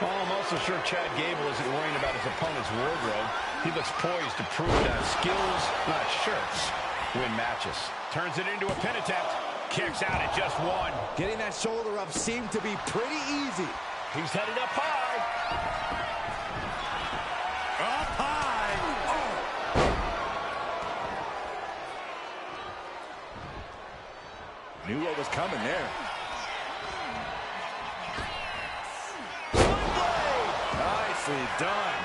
Well, I'm also sure Chad Gable isn't worrying about his opponent's wardrobe. He looks poised to prove that skills, not shirts, win matches. Turns it into a pin attempt. Kicks out at just one. Getting that shoulder up seemed to be pretty easy. He's headed up high. Up high. Oh. Knew what was coming there. Nicely done.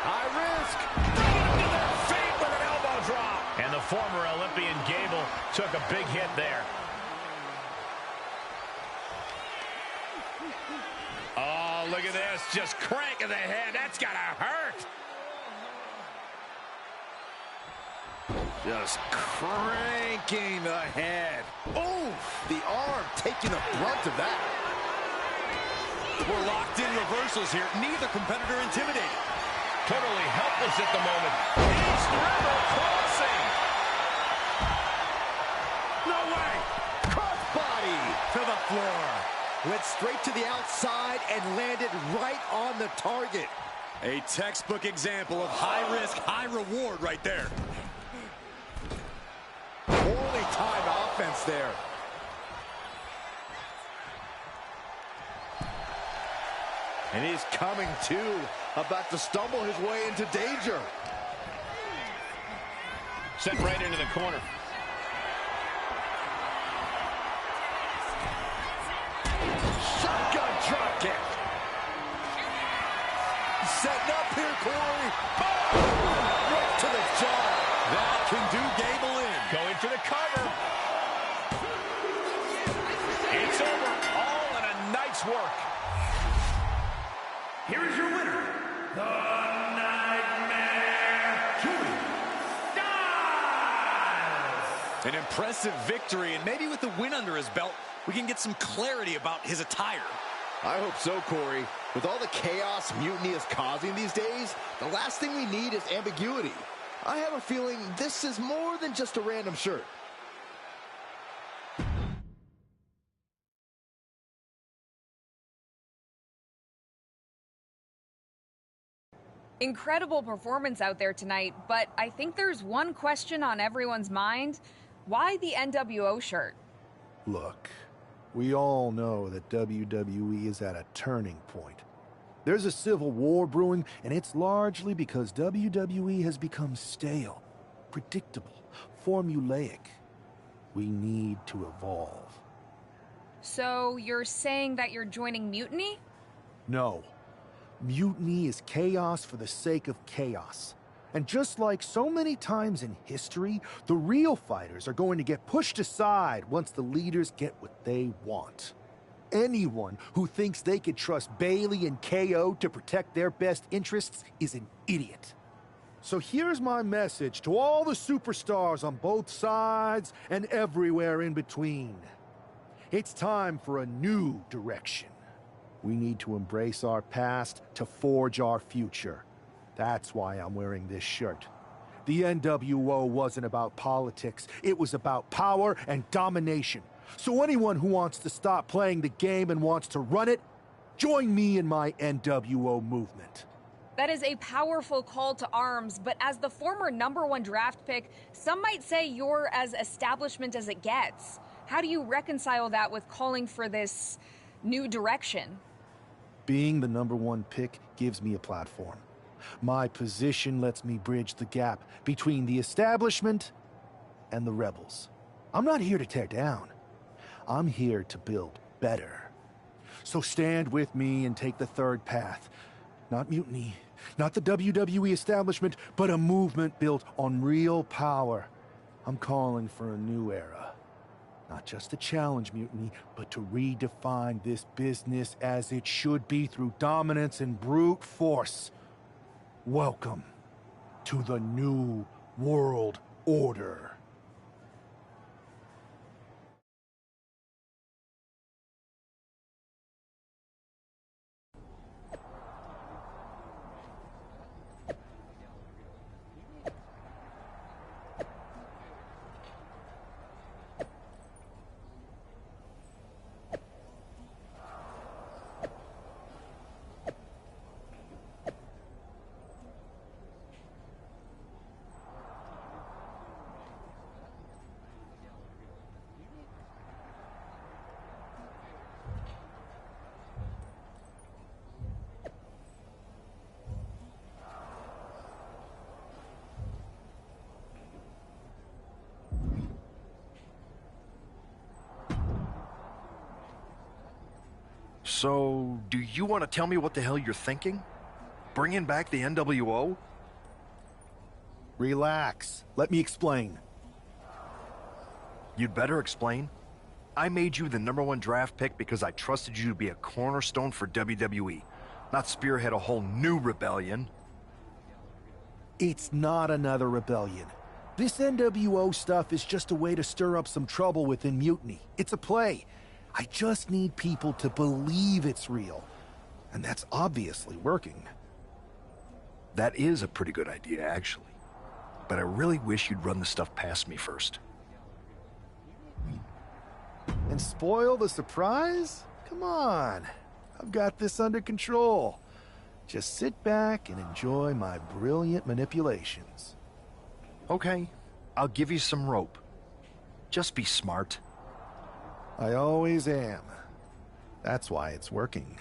High risk. Bringing him to their feet with an elbow drop. And the former Olympian Gable took a big hit there. Oh, look at this. Just cranking the head. That's got to hurt. Just cranking the head. Oh, the arm taking the brunt of that. We're locked in reversals here. Neither competitor intimidated. Totally helpless at the moment. East River crossing. No way. Crossbody to the floor. Went straight to the outside and landed right on the target. A textbook example of high risk, high reward right there. Poorly timed offense there. And he's coming to, about to stumble his way into danger. Sent right into the corner. Shotgun drop kick. Setting up here, Corey. Oh! Right to the jaw. That can do Gable in. Going for the cover. It's over. All in a night's work. Here is your winner, the Nightmare Styles. An impressive victory, and maybe with the win under his belt, we can get some clarity about his attire. I hope so, Corey. With all the chaos Mutiny is causing these days, the last thing we need is ambiguity. I have a feeling this is more than just a random shirt. Incredible performance out there tonight, but I think there's one question on everyone's mind. Why the NWO shirt? Look, we all know that WWE is at a turning point. There's a civil war brewing, and it's largely because WWE has become stale, predictable, formulaic. We need to evolve. So you're saying that you're joining Mutiny? No. Mutiny is chaos for the sake of chaos. And just like so many times in history, the real fighters are going to get pushed aside once the leaders get what they want. Anyone who thinks they could trust Bailey and KO to protect their best interests is an idiot. So here's my message to all the superstars on both sides and everywhere in between. It's time for a new direction. We need to embrace our past to forge our future. That's why I'm wearing this shirt. The NWO wasn't about politics. It was about power and domination. So anyone who wants to stop playing the game and wants to run it, join me in my NWO movement. That is a powerful call to arms, but as the former #1 draft pick, some might say you're as establishment as it gets. How do you reconcile that with calling for this new direction? Being the #1 pick gives me a platform. My position lets me bridge the gap between the establishment and the rebels. I'm not here to tear down. I'm here to build better. So stand with me and take the third path. Not mutiny, not the WWE establishment, but a movement built on real power. I'm calling for a new era. Not just to challenge mutiny, but to redefine this business as it should be through dominance and brute force. Welcome to the New World Order. So, do you want to tell me what the hell you're thinking? Bringing back the NWO? Relax. Let me explain. You'd better explain. I made you the #1 draft pick because I trusted you to be a cornerstone for WWE, not spearhead a whole new rebellion. It's not another rebellion. This NWO stuff is just a way to stir up some trouble within Mutiny. It's a play. I just need people to believe it's real. And that's obviously working. That is a pretty good idea, actually. But I really wish you'd run the stuff past me first. And spoil the surprise? Come on. I've got this under control. Just sit back and enjoy my brilliant manipulations. Okay, I'll give you some rope. Just be smart. I always am. That's why it's working.